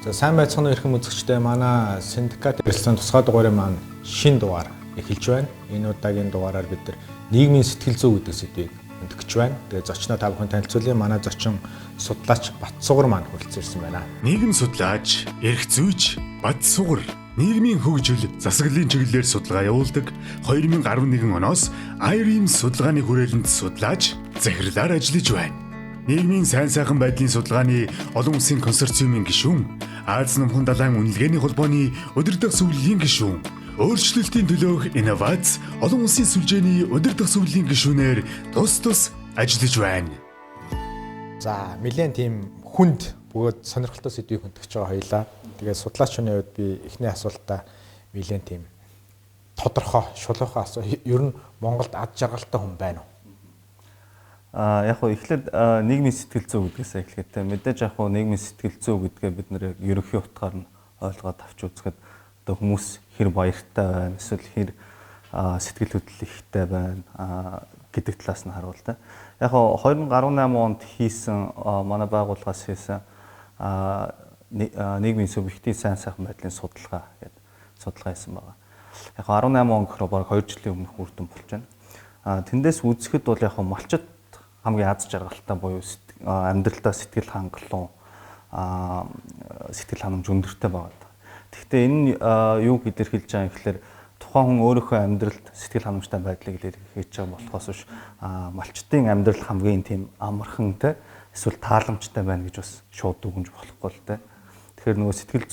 За сайн байцгаана уу эрхэм үзэгчдээ манай Syndicate хэлсэн тусгай дугаарын маань шинэ дугаар эхэлж байна. Энэ удаагийн дугаараар бид нийгмийн сэтгэл зүй гэдэг сэдвийг хөндөж байна. Тэгээ зочноо та бүхэн танилцуулъя. Манай зочин судлаач Ц.Батсугар маань хүрэлцээрсэн байна. Нийгэм судлаач, эрх зүйч Ц.Батсугар нийгмийн хөгжил засаглалын чиглэлээр судалгаа явуулдаг 2011 оноос IRIM судалгааны хүрээлэнд судлаач захирлаар ажиллаж байна. Нийгмийн сайн сайхан байдлын судалгааны олон улсын консорциумын гишүүн, Аз намхан далайн үнэлгээний холбооны удирдах сувллийн гишүүн, өөрчлөлтийн төлөөх инновац олон улсын сүлжээний удирдах сувллийн гишүүнээр тус ажиллаж байна. За нэлээд тийм хүнд бөгөөд сонирхолтой сэдвийг хөндөж байгаа хоёлаа. Тэгээд судлаачны хувьд би эхний асуултаа нэлээд тийм тодорхой, шулуухан асуу. Ер нь Монголд ад жаргалтай хүн байна уу? Яг хөө эхлээд нийгмийн сэтгэл зүй гэдгээс эхлэхдээ мэдээж яг хөө нийгмийн сэтгэл зүй гэдгээ бид нэр ерөнхий утгаар нь ойлгоод авч үзэхэд одоо хүмүүс хэр баяртай байна, эсвэл хэр сэтгэл хөдлөл ихтэй байна гэдэг талаас нь харуул та. Яг хөө 2018 онд хийсэн манай байгууллагаас хийсэн нийгмийн субъектив сайн сайхан байдлын судалгаа гэдэг судалгаа хийсэн байгаа. Яг 18 он гэхээр баг 2 жилийн өмнөх үр дүн болж байна. Тэндээс үзэхэд бол яг малчит хамгийн аз жаргалтай буюу амьдралдаа сэтгэл хангалуун сэтгэл ханамж өндөртэй байгаа. Тэгэхдээ энэ юуг илэрхийлж байгаа юм гэхээр тухайн хүн өөрийнхөө амьдралд сэтгэл ханамжтай байдлыг илэрхийлж байгаа болохоос биш малчтын амьдрал хамгийн тийм амархан те эсвэл тааламжтай байна гэж бас шууд дүгнж болохгүй л те. Тэгэхээр нөгөө сэтгэл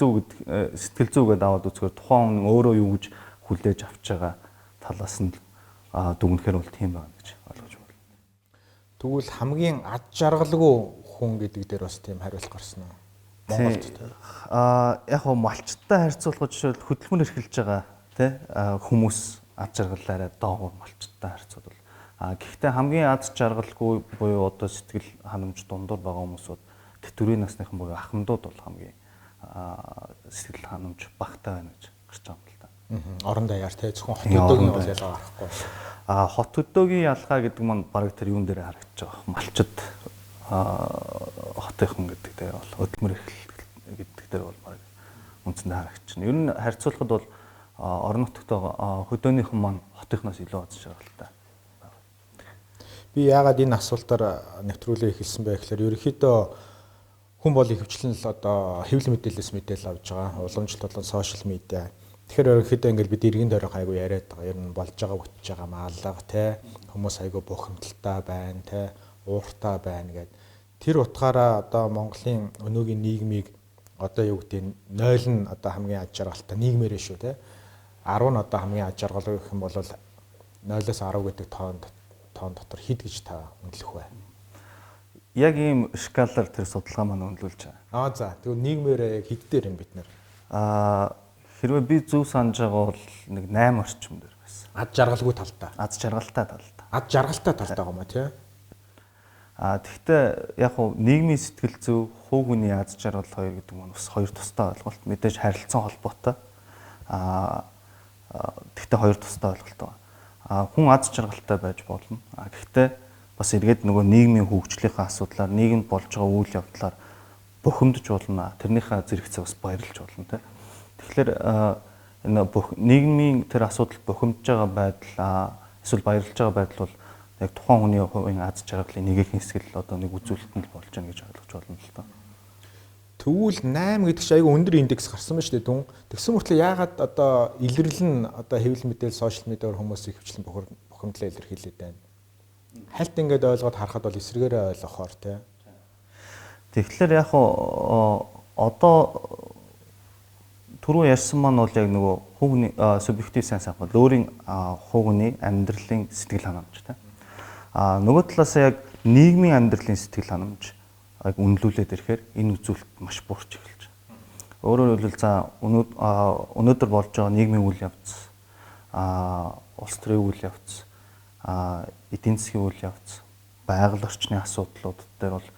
зүй гэдээ аваад үзэхээр тухайн хүн өөрөө юу гэж хүлээж авч байгаа талаас нь дүгнэхээр бол тийм байна гэж ойлгож байна. Тэгвэл хамгийн ад жаргалгүй хүн гэдэг дээр бас тийм хариулт гарсан уу? Монголд. Яг хөө малчттай харьцуулахад жишээл хөдөлмөр эрхэлж байгаа тий хүмүүс ад жаргалаараа доогуур малчттай харьцуулбал гэхдээ хамгийн ад жаргалгүй буюу одоо сэтгэл ханамж дундуур байгаа хүмүүсүүд тэтгэврийн насныхан буюу ахмадууд бол хамгийн сэтгэл ханамж багтаа байна гэж гарч байгаа юм л та. Орон даяар тий зөвхөн хот өдөөгийн бол ялгаа гарахгүй. Хот өдөөгийн ялгаа гэдэг маань баг тэр юун дээр харагдаж байгаа. Малчит хотынхан гэдэг дээр бол хөдөлмөр эрхлэл гэдэг дээр бол баг үндсэндээ харагдчихна. Ер нь харьцуулахад бол орон нутгад хөдөөнийхэн маань хотынхноос илүү аз жаргалтай. Би яагаад энэ асуултаар нэвтрүүлгээ эхэлсэн бэ гэхээр ерөнхийдөө хүн бол ихэвчлэн л одоо хэвлэл мэдээлэлээс мэдээлэл авж байгаа. Уламжлалт болон сошиал медиа. Тэгэхээр ерөнхийдөө ингээд бид иргэн дөрөв айгу яриад байгаа. Ер нь болж байгаа бүтэж байгаа маалга те хүмүүс айгу бухимдалтай байна те ууртай байна гэд. Тэр утгаараа одоо Монголын өнөөгийн нийгмийг одоо юу гэдэг нь 0 нь одоо хамгийн аж жаргалтай нийгмээрээ шүү те 10 нь одоо хамгийн аж жаргалтай гэх юм бол 0-оос 10 гэдэг тоон дотор хэд гэж та үнэлэх вэ? Яг ийм скалаар тэр судалгаа маань үнэлүүлж байгаа. За тэгвэл нийгмээрээ яг хэд дээр юм бид нэр? Хэрвээ би зөв санаж байгаа бол нэг 8 орчим дээр байсан. Ад жаргалгүй талдаа. Аз жаргалтай талдаа. Ад жаргалтай талдаа гомоо тий. Тэгэхдээ яг хуу нийгмийн сэтгэл зүй, хувь хүний аз жаргал хоёр гэдэг нь бас хоёр тустай ойлголт. Мэдээж харилцан холбоотой. Тэгэхдээ хоёр тустай ойлголт байна. Хүн аз жаргалтай байж болно. Гэхдээ бас эргээд нөгөө нийгмийн хөгжлийнхаа асуудлаар, нийгэмд болж байгаа үйл явдлаар бухимдж болно. Тэрнийхээ зэрэгцээ бас баярлж болно тий. Тэгэхээр энэ нийгмийн тэр асуудалд бухимдж байгаа байдал эсвэл баярлж байгаа байдал бол яг тухайн хүний хувийн аз жаргалын нэгэн хэсэг л одоо нэг үзүүлэлтэнд болж байгаа гэж ойлгож болно л доо. Тэгвэл 8 гэдэг чинь айгүй өндөр индекс гарсан ба шүү дээ дүн. Тэгсэн мөртлөө яагаад одоо илэрлэл нь одоо хэвлэл мэдээлэл сошиал медиагаар хүмүүс ихэвчлэн бухимдлаа илэрхийлээд байна. Хальт ингээд ойлгоод харахад бол эсрэгээрээ ойлгохоор тий. Тэгэхээр яг одоо түрүү ярьсан маань бол яг нөгөө хувийн субъектив сайн сайхан өөрийн хувийн амьдралын сэтгэл ханамж тий. Нөгөө талаас яг нийгмийн амьдралын сэтгэл ханамж үнэлүүлээд ирэхээр энэ үзүүлэлт маш буурч эхэлж байна. Өөрөөр хэлбэл за өнөөдөр болж байгаа нийгмийн үйл явц, улс төрийн үйл явц, эдийн засгийн үйл явц, байгаль орчны асуудлууд дээр бол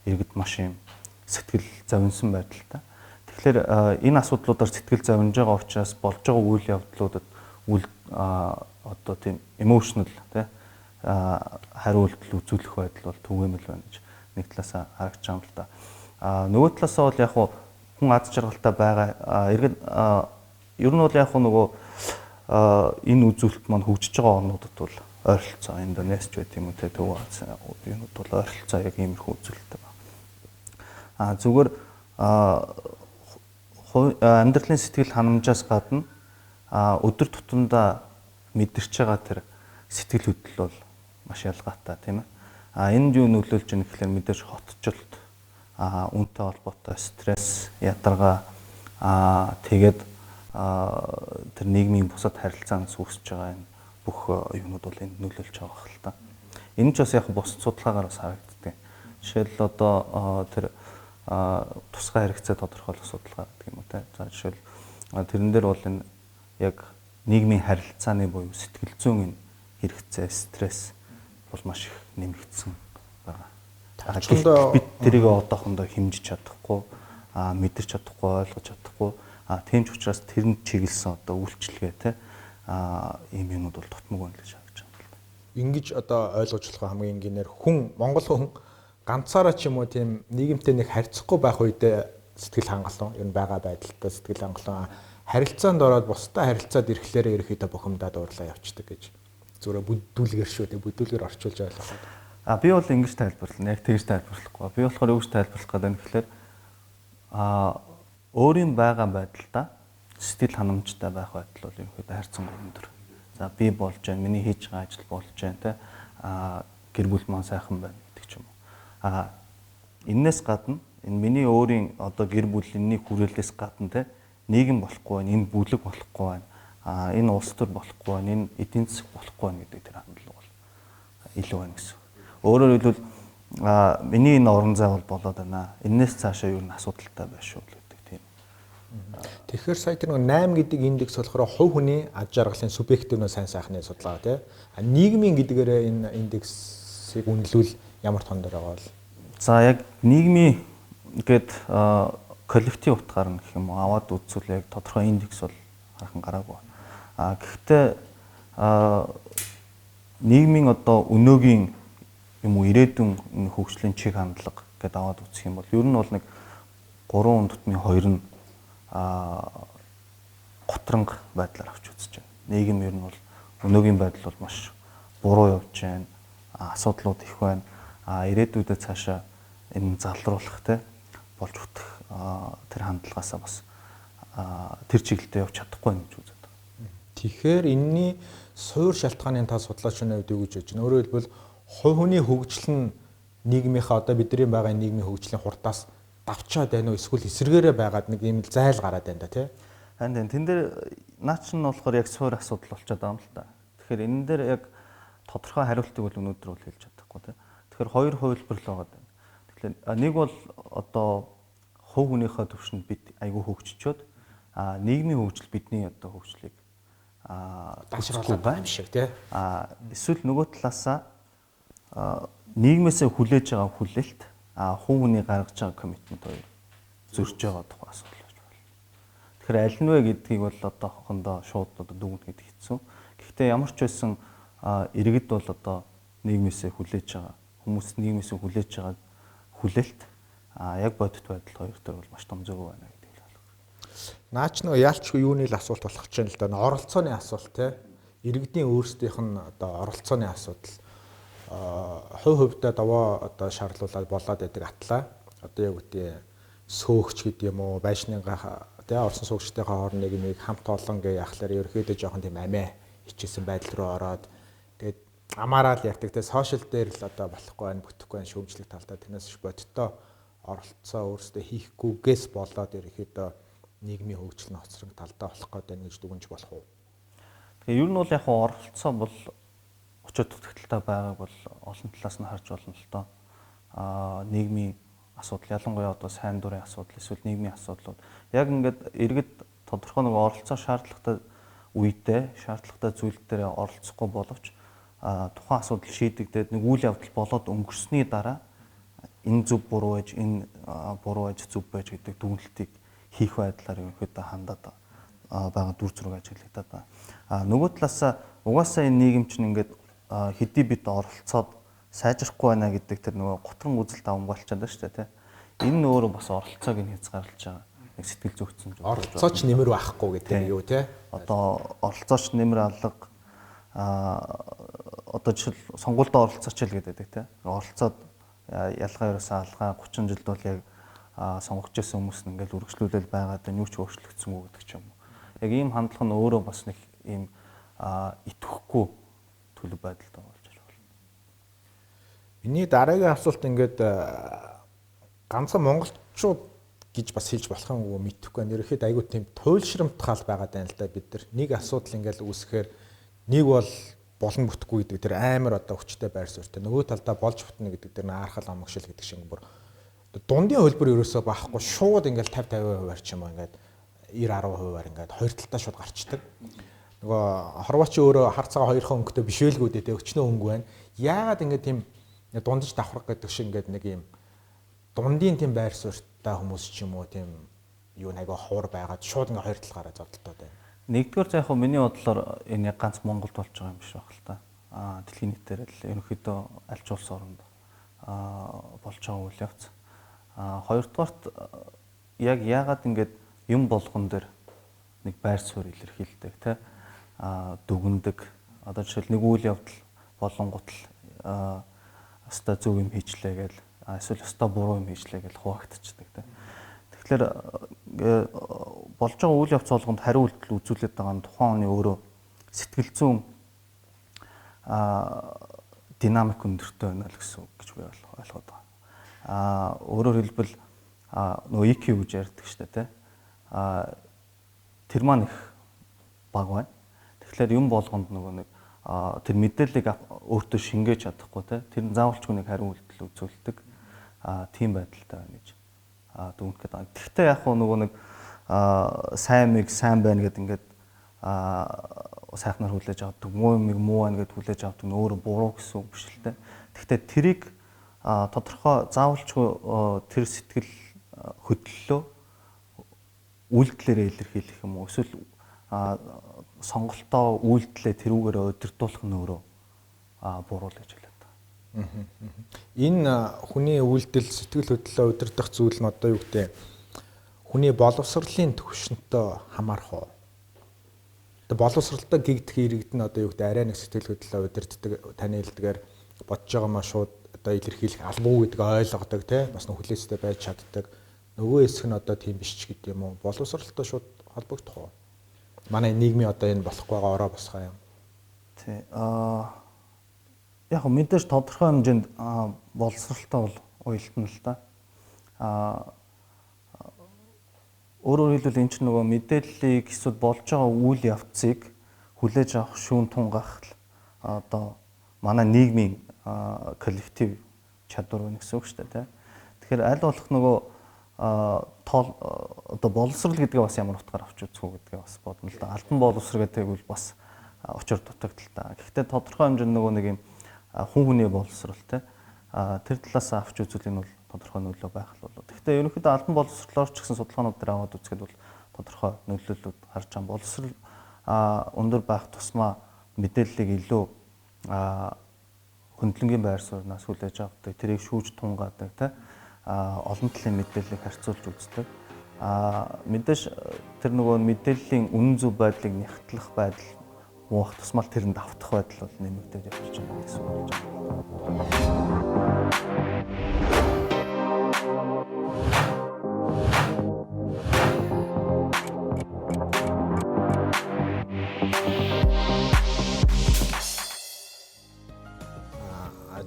иргэд маш юм сэтгэл зовнсон байдалтай. Тэгэхээр энэ асуудлуудаар сэтгэл зовнж байгаа учраас болж байгаа үйл явдлуудад одоо тийм emotional тий хариулт үзүүлэх байдал бол түгээмэл байна гэж нэг талаасаа харагдж байгаа юм л да. Нөгөө талаасаа бол яг хүн аз жаргалтай байгаа иргэд ер нь бол яг нөгөө энэ үзүүлэлт маань хөгжиж байгаа орнуудад бол ойролцоо Индонез ч байт юм уу те Төв Ази юунууд бол ойролцоо яг иймэрхүү үзүүлэлттэй байна. Зүгээр амьдралын сэтгэл ханамжаас гадна өдөр тутамдаа мэдэрч байгаа тэр сэтгэл хөдлөл бол маш ялгаатай тийм ээ. Энд юу нөлөөлж байгаа гэхээр мэдээж хотчлт, үнэтэй холбоотой стресс, ядаргаа тэгээд тэр нийгмийн бусад харилцаанаас үүсэж байгаа энэ бүх юмнууд бол энд нөлөөлж байгаа хэл та. Энэ ч бас яг бус судалгаагаар бас харагддаг. Жишээл одоо тэр тусгай хэрэгцээ тодорхойлох судалгаа гэдэг юм уу те. За жишээл тэрэн дээр бол энэ яг нийгмийн харилцааны буюу сэтгэл зүйн энэ хэрэгцээ, стресс бол маш их нэмэгдсэн байгаа. Бид тэрийг одоохондоо хэмжиж чадахгүй, мэдэрч чадахгүй, ойлгож чадахгүй. Тийм ч учраас тэрэнд чиглэсэн одоо үйлчлэгээ те ийм юмуд бол тутмаг байна гэж харж байна. Ингиж одоо ойлгож болох хамгийн энгийнээр хүн Монгол хүн ганцаараа ч юм уу тийм нийгэмтэй нэг харьцахгүй байх үедээ сэтгэл хангалуун ер нь байгаа байдалтай сэтгэл хангалуун харилцаанд ороод бусдаа харилцаад ирэхлээр ерөөхдөө бухимдаад уурлаа явцдаг гэж зүгээр бүдүүлгэр шүү дээ бүдүүлгэр орчуулж ойлгох. Би бол ингэж тайлбарлана. Яг тэгж тайлбарлахгүй. Би болохоор өгч тайлбарлах гэдэг нь гэхээр өөрийн байгаа байдалдаа сэтгэл ханамжтай байх байдал бол ерөөхдөө хайрцангуй өндөр. За би болж байна, миний хийж байгаа ажил болж байна те гэр бүл маань сайхан байна гэдэг ч юм уу. Эннээс гадна энэ миний өөрийн одоо гэр бүлийн хүрээлээс гадна те нийгэм болохгүй байна, энэ бүлэг болохгүй байна. Энэ улс төр болохгүй байна, энэ эдийн засаг болохгүй байна гэдэг тэр хандлага бол илүү байна гэсэн. Өөрөөр хэлбэл миний энэ орон зай бол болоод байна. Эннээс цаашаа юу н асуудалтай байх шүү гэдэг тийм. Тэгэхээр сая тэр 8 гэдэг индекс болохоор хувь хүний аж жаргалын субъективнөө сайн сайхны судалгаа тий. Нийгмийн гэдгээрээ энэ индексийг үнэлвэл ямар тон дээр байгаа бол? За яг нийгмийн гээд коллектив утгаар нь гэх юм уу аваад үзвэл яг тодорхой индекс бол хархан гараагүй. Гэхдээ нийгмийн одоо өнөөгийн юм уу ирээдүйн хөгжлийн чиг хандлага гэдээ аваад үзэх юм бол ер нь бол нэг 3 үндэтний 2 нь готронг байдлаар авч үзэж байна. Нийгэм ер нь бол өнөөгийн байдал бол маш буруу явж байна. Асуудлууд их байна. Ирээдүйдээ цаашаа энэ залруулах те болж утах тэр хандлагаасаа бас тэр чиглэлдээ явж чадахгүй юм гэж үздэг. Тэгэхээр энэний суур шалтгааныг та судлаачны хувьд юу гэж бодож байна? Өөрөөр хэлбэл хувь хүний хөгжил нь нийгмийнхаа одоо бидний байгаа нийгмийн хөгжлийн хурдаас давчаад байна уу эсвэл эсэргээрээ байгаад нэг юм зайл гараад байна да тий. Харин тэн дээр наач нь болохоор яг суур асуудал болчиход байгаа юм л та. Тэгэхээр энэ дээр яг тодорхой хариултыг бол өнөөдөр бол хэлж чадахгүй тий. Тэгэхээр хоёр хувилбар л байгаа байна. Тэгэхээр нэг бол одоо хувь хүнийхээ төвшөнд бид айгүй хөгжчөөд нийгмийн хөгжил бидний одоо хөгжлийг дашруулах байх шиг тий. Эсвэл нөгөө талаасаа нийгмээсээ хүлээж байгаа хүлээлт хувь хүний гаргаж байгаа коммитмент хоёр зөрж байгаа тухай асуудал болж байна. Тэгэхээр аль нь вэ гэдгийг бол одоохондоо шууд одоо дүгнэх гэдэг хэцүү. Гэхдээ ямар ч байсан иргэд бол одоо нийгмээсээ хүлээж байгаа хүмүүс нийгмээсээ хүлээж байгаа хүлээлт яг бодит байдал хоёр төр бол маш том зөв байна гэдгийг л ойлгох. Наач нөгөө яалчгүй юуны л асуулт болох ч юм л да. Оролцооны асуулт те. Иргэдийн өөрсдийнх нь одоо оролцооны асуудал. Хувь хувьдаа даваа одоо шаарлуулаад болоод байдаг атлаа. Одоо яг үгүй сөөгч гэдэг юм уу, байшныгаа тий орсон суугчтайгаа хооронд нэг хамт олон гээ яхахлаар ерөөхдөө жоохон тийм амиа хичээсэн байдал руу ороод тэгээд амаараа л ярьдаг тий сошиал дээр л одоо болохгүй байх, бүтэхгүй байх шүүмжлэх талдаа тэрнээс ч бодиттой оролцоо өөрсдөө хийхгүйгээс болоод ерөөхдөө нийгмийн хөгжил нь хоцрог талдаа болох гэдэг нь гэж дүгнж болох уу? Тэгээ ер нь бол яг оролцоо бол очоод төгтөлтэй байгааг бол олон талаас нь харж болно л доо. Нийгмийн асуудал ялангуяа одоо сайн дурын асуудал эсвэл нийгмийн асуудлууд яг ингээд иргэд тодорхой нэг оролцоо шаардлагатай үедээ шаардлагатай зүйл дээр оролцохгүй боловч тухайн асуудал шийдэгдээд нэг үйл явдал болоод өнгөрсний дараа энэ зөв буруу байж энэ буруу байж зөв байж гэдэг дүгнэлтийг хийх байдлаар ерөнхийдөө хандаад байгаа дүр зураг ажиглагдаад байна. Нөгөө талаас угаасаа энэ нийгэм чинь ингээд хэдий бид оролцоод сайжрахгүй байна гэдэг тэр нөгөө готрон үзэлт авам болчиход байна шүү дээ тий. Энэ нь өөрөө бас оролцоог нь хязгаарлаж байгаа. нэг сэтгэл зүйчсэн зүйл. Оролцооч нэмэр байхгүй гэдэг юу те? Одоо оролцооч нэмэр алга одоо жишээл сонгуульд оролцооч л гэдэг те. Оролцоод ялгаа ерөөсөө алгаа 30 жилд бол яг сонгогч байсан хүмүүс нь ингээл үргэлжлүүлэл байгаад юу ч өөрчлөгдсөнгүй гэдэг ч юм уу. Яг ийм хандлага нь өөрөө бас нэг ийм итгэхгүй төлөв байдалтай болж байна. Миний дараагийн асуулт ингээд ганцхан монголчууд гэж бас хэлж болох юм уу мэдэхгүй байна. Ерөнхийдөө айгүй тийм туйлшрамтгал байгаад байна л да бид нар. Нэг асуудал ингээд үүсгэхээр нэг бол болон бүтггүй гэдэг тэр амар одоо хүчтэй байр суурьтай. Нөгөө талдаа болж бүтнэ гэдэг тэр наархал амгшил гэдэг шиг бүр дундын хөлбөр ерөөсөө баахгүй шууд ингээд 50-50% ч юм уу ингээд 90-10%-аар ингээд хоёр талтаа шууд гарчдаг. Нөгөө хорвооч өөрөө хар цагаа хоёрхан өнгөтэй бишвэлгүй дээ өчнөө өнгө байна. Яагаад ингээд тийм дундаж давхрах гэдэг шиг ингээд нэг юм дундын тийм байр суурьтай хүмүүс ч юм уу тийм юу нэг ховор байгаад шууд ингээд хоёр тал гараа зодтолтой байна. Нэгдүгээр за яг хөө миний бодлоор энэ яг ганц Монголд болж байгаа юм биш байх л та. Дэлхийн нийтээр л ерөнхийдөө аль ч улс оронд болж байгаа үйл явц. Хоёрдугаарт яг яагаад ингэж юм болгон дээр нэг байр суурь илэрхийлдэг те дүгндэг одоо жишээл нэг үйл явдал болонгот л өстой зөв юм хийчлээ гэл эсвэл өстой буруу юм хийчлээ гэл хуваагдчихдаг те. Тэгэхээр болж байгаа үйл явц болгонд хариу үйлдэл үзүүлээд байгаа нь тухайн хүний өөрөө сэтгэл зүйн динамик өндөртэй байна л гэсэн үг гэж би ойлгоод байгаа. Өөрөөр хэлбэл нөгөө EQ гэж ярьдаг шүү дээ тий. Тэр маань их бага байна. Тэгэхээр юм болгонд нөгөө нэг тэр мэдээллийг өөртөө шингээж чадахгүй тий. Тэр заавалчгүй нэг хариу үйлдэл үзүүлдэг тийм байдалтай байна гэж дүгнэх гэдэг. Гэхдээ яг нөгөө нэг сайн байна гэдэг ингээд сайхнаар хүлээж авдаг, муу байна гэдээ хүлээж авдаг нь өөрөө буруу гэсэн үг биш л дээ. Гэхдээ тэрийг тодорхой заавалчгүй тэр сэтгэл хөдлөлөө үйлдэлээр илэрхийлэх юм уу эсвэл сонголтоо үйлдэлээ тэрүүгээрээ удирдуулах нь өөрөө буруу л гэж хэлээд байна. Энэ хүний үйлдэл сэтгэл хөдлөлөө удирдах зүйл нь одоо юу гэдэг хүний боловсролын төвшөнтөө хамаарах уу? Тэгээ боловсролтой гэгдэх иргэд нь одоо юу гэдэг арай нэг сэтгэл хөдлөлөө удирддаг таны хэлдгээр бодож байгаа маа шууд одоо илэрхийлэх албагүй гэдэг ойлгодог тий бас нэг хүлээцтэй байж чаддаг. Нөгөө хэсэг нь одоо тийм биш ч гэдэг юм уу? Боловсролтой шууд холбогдох уу? Манай нийгмийн одоо энэ болохгүй байгаа ороо босгоо юм. Тий. Яг мэдээж тодорхой хэмжээнд боловсролтой бол уялдана л да. Өөрөөр хэлбэл энэ чинь нөгөө мэдээллийг эсвэл болж байгаа үйл явцыг хүлээж авах шүүн тунгаах одоо манай нийгмийн коллектив чадвар байна гэсэн үг шүү дээ тий. Тэгэхээр аль болох нөгөө одоо боловсрал гэдгээ бас ямар утгаар авч үзэх үү гэдгээ бас бодно л да. Албан боловсрал гэдэг нь бас учир дутагдaltaй та. Гэхдээ тодорхой хэмжээнд нөгөө нэг юм хүн хүний боловсрал тий. Тэр талаас авч үзвэл энэ бол тодорхой нөлөө байх л болоо. Гэхдээ ерөнхийдөө албан боловсролоор ч гэсэн судалгаанууд дээр аваад үзэхэд бол тодорхой нөлөөллүүд харж байгаа. Боловсрал өндөр байх тусмаа мэдээллийг илүү хөндлөнгийн байр сууриас хүлээж авдаг, тэрийг шүүж тунгаадаг, тий олон талын мэдээллийг харьцуулж үздэг. Мэдээж тэр нөгөө мэдээллийн үнэн зөв байдлыг нягтлах байдал муухай тусмал тэрэнд автах байдал бол нэмэгдээд явж байгаа гэсэн үг болж байна.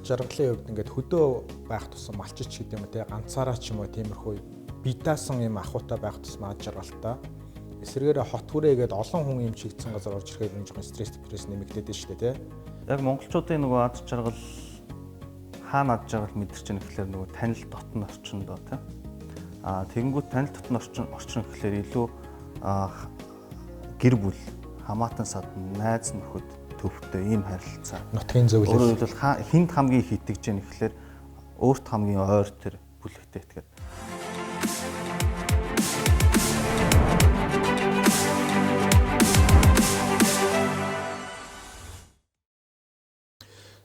Жаргалын хувьд ингээд хөдөө байх тусам малчич гэдэг юм те ганцаараа ч юм уу тиймэрхүү бие даасан юм ахуйтай байх тусмаа жаргалтай. Эсвэргээр хот хүрээгээд олон хүн юм чигдсэн газар орж ирэхэд энэ жоохон стресс депресс нэмэгдээд шүү дээ те. Яг монголчуудын нөгөө ад жаргал хаана ад жаргал мэдэрч байгаа гэхэлэр нөгөө танил дотн орчиндоо те. Тэгэнгүүт танил дотн орчин гэхэлэр илүү гэр бүл, хамаатан садан, найз нөхөд төвхтэй ийм харилцаа. Нутгийн зөвлөл. Өөрөөр хэлбэл хинд хамгийн их итгэж яах гэхэлэр өөрт хамгийн ойр тэр бүлэгтэй итгээд.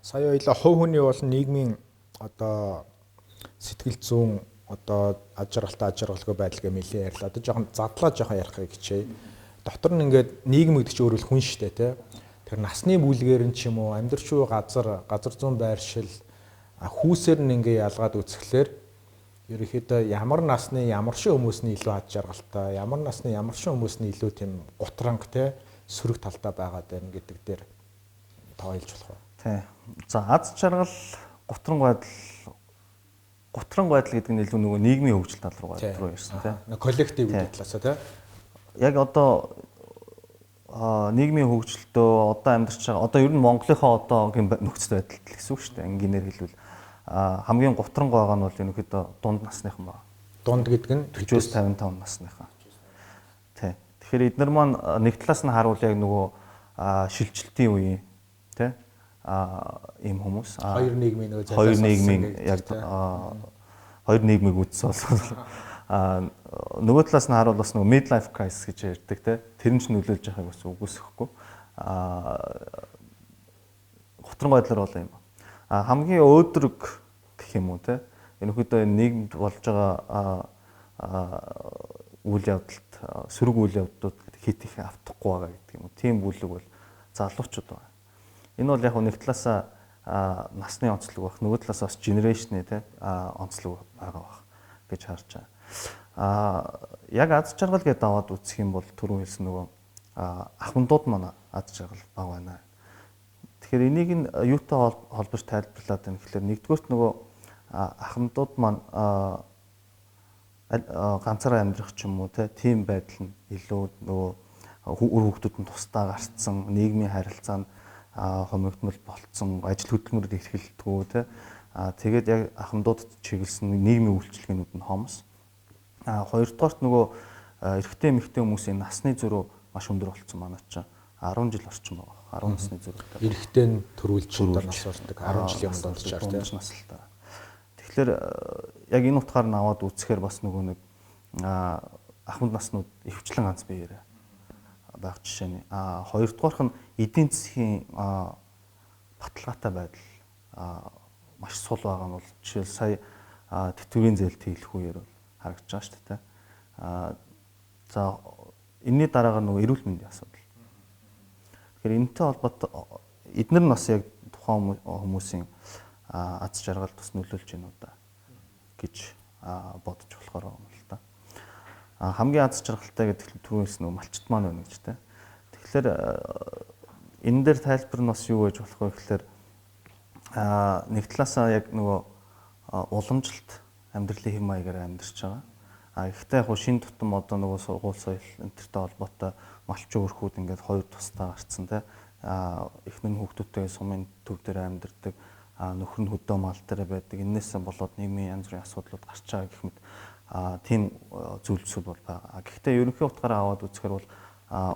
Сая ойлоо хувь хүний болон нийгмийн одоо сэтгэл зүйн одоо аж жаргалгүй байдал гэмэлийн ярьлаа. Одоо жоохон задлаа жоохон ярихыг хичээе. Дотор нь ингээд нийгэм гэдэг чинь өөрөө хүн шүү дээ, тий. Тэр насны бүлгээр нь ч юм уу амьдрч буй газар зүүн байршил хүүсээр нь ингээ ялгаад үзэхлээр ерөнхийдөө ямар насны ямар шин хүмүүсний илүү аж жаргалтай, ямар насны ямар шин хүмүүсний илүү тийм гутранг тий сөрөг талтай байгаад байна гэдэг дээр тойлж болох уу? Тий. За аз жаргал гутран байдал гэдэг нь илүү нөгөө нийгмийн хөгжил тал руу ирсэн тий. Коллектив гэдэг талаасаа тий. Яг одоо нийгмийн хөгжилтөө одоо амьдарч байгаа одоо ер нь Монголынхаа одоогийн нөхцөл байдалд л гэсэн үг шүү дээ. Энгийнээр хэлбэл хамгийн гутранг байгаа нь бол ерөнхийдөө дунд насныхан байна. Дунд гэдэг нь 40-55 насныхан. Тий. Тэгэхээр эдгээр маань нэг талаас нь харуул яг нөгөө шилжилтийн үеийн тий ийм хүмүүс хоёр нийгмийн нөгөө хоёр нийгмийг үзсэн бол нөгөө талаас нь харуул бас нөгөө midlife crisis гэж ярьдаг тий тэр нь ч нөлөөлж байгааг бас үгүйсэхгүй гутран байдлаар бол юм хамгийн өөдрөг гэх юм уу тий ерөнхийдөө нийгэмд болж байгаа үйл явдалд сөрөг үйл явдлууд хит их автахгүй байгаа гэдэг юм уу тийм бүлэг бол залуучууд байна. Энэ бол яг нэг талаасаа насны онцлог байх, нөгөө талаасаа бас генерашны тий онцлог байгаа байх гэж харж байгаа. Яг аз жаргал гэдээ аваад үзэх юм бол түрүү хэлсэн нөгөө ахмадууд манай аз жаргал баг байна. Тэгэхээр энийг нь юутай холбож тайлбарлаад байна гэхээр нэгдүгээрт нөгөө ахмадууд маань ганцаараа амьдрах ч юм уу тийм байдал нь илүү нөгөө үр хүүхдүүд нь тусдаа гарцсан, нийгмийн харилцаанд хомигдмал болцсон, ажил хөдөлмөрөд эрхэлдэггүй тэгээд яг ахмадуудад чиглэсэн нийгмийн үйлчилгээнүүд нь хомс. Хоёрдугаарт нөгөө эрэгтэй эмэгтэй хүмүүсийн насны зөрүү маш өндөр болцсон манай чинь 10 жил орчим байгаа. 10 насны зөрүүтэй. Эрэгтэй нь төрүүлж нас ордог 10 жилийн өмнө дунджаар тийм насалтай. Тэгэхээр яг энэ утгаар нь аваад үзэхээр бас нөгөө нэг ахмад наснууд өвчлэн ганц биеэрээ байх жишээ нь. Хоёрдугаарх нь эдийн засгийн баталгаатай байдал маш сул байгаа нь бол жишээл сая тэтгэврийн зээлт хийх үеэр бол харагдаж байгаа шүү дээ. За энэний дараагаар нөгөө эрүүл мэндийн асуудал. Тэгэхээр энэтэй холбоотой эдгээр нь бас яг тухайн хүмүүсийн аз жаргалд бас нөлөөлж байна уу да гэж бодож болохоор байна л да. Хамгийн аз жаргалтай гэдэг түрүүнээс нөгөө малчт маань байна гэж тэ. Тэгэхээр энэ дээр тайлбар нь бас юу гэж болох вэ гэхээр нэг талаасаа яг нөгөө уламжлалт амьдралын хэм маягаар амьдарч байгаа. Гэхдээ яг шинэ тутам одоо нөгөө сургууль соёл энтертэй холбоотой малчин өрхүүд ингээд хоёр тусдаа гарцсан те эхнэр нь хүүхдүүдтэй сумын төв дээр амьдардаг нөхөр нь хөдөө мал дээр байдаг. Иннээс болоод нийгмийн янз бүрийн асуудлууд гарч байгаа гэх мэт тийм зүйлсүүд бол байгаа. Гэхдээ ерөнхий утгаараа аваад үзэхээр бол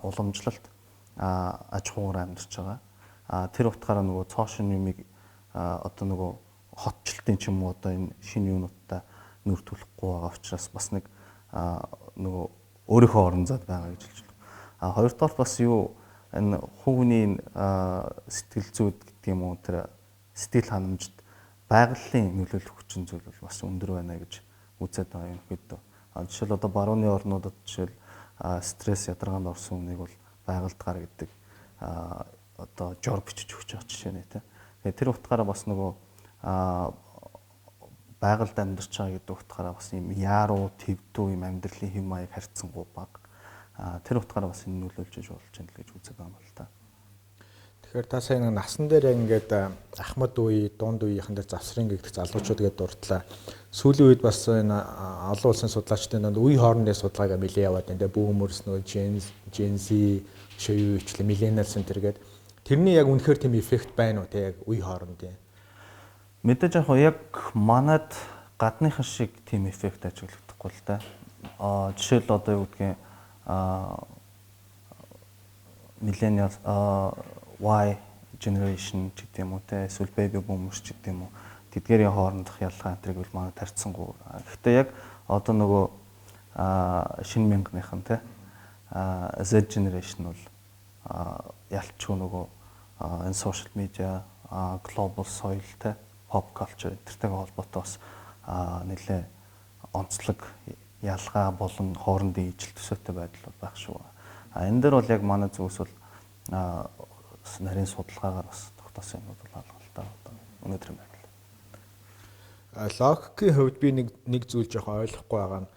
уламжлалт аж ахуйгаар амьдарч байгаа. Тэр утгаараа нөгөө цоошин юмыг одоо нөгөө хотчлтын ч юм уу одоо энэ шинэ юунуудтай нүр төлөхгүй байгаа учраас бас нэг нөгөө өөрийнхөө орон зайд байгаа гэж хэлж байна. Хоёрдугаар бас юу энэ хүүний сэтгэл зүйд гэдэг юм уу тэр сэтгэл ханамжид байгалийн нөлөөлөх хүчин зүйл бол бас өндөр байна гэж үзээд байгаа юм хэд. Жишээл одоо барууны орнуудад жишээл стресс ядаргаанд орсон хүнийг бол байгальд гар гэдэг одоо жор бичиж өгч байгаа жишээ нэ тэ. Тэр утгаараа бас нөгөө байгальд амьдарч байгаа гэдэг утгаараа бас юм яаруу твдүү юм амьдралын хэм маяг харьцангуй баг. Тэр утгаараа бас энэ нөлөөлж болж байна л гэж үздэг юм л та. Тэгэхээр та сая нэг насан дээр ингээд ахмад үе, дунд үеийнхэн дээр завсрын гэдэг залуучууд гэдэг дурдлаа. Сүүлийн үед бас энэ олон улсын судлаачдын донд үе хоорондын судалгааг нэлээд яваад энэ бүх хүмүүс нөгөө Gen Z шоу ичлээ millennials энэ төргээд тэрний яг үнэхээр тийм эффект байна уу те яг үе хоорондын. Мэдээж яг манад гадныхан шиг тийм эффект ажиглагдахгүй л да. Жишээл одоо юу гэдгийг millennial Y generation ч гэдэг юм уу те эсвэл baby boomers ч гэдэг юм уу тэдгээрийн хоорондох ялгаа энтрийг бол манай тарьцсангүй. Гэхдээ яг одоо нөгөө шинэ мянгныхан те Z generation бол ялчгүй нөгөө энэ social media global soil те pop culture энтертэйгээ холбоотой бас нэлээ онцлог ялгаа болон хоорондын ижил төсөөтэй байдал байх шүү. Энэ дээр бол яг манай зүгээс бол нарийн судалгаагаар бас тогтоосон юм бол алгалтай өнөөдрийн байдал. Логикийн хувьд би нэг зүйл жоохон ойлгохгүй байгаа нь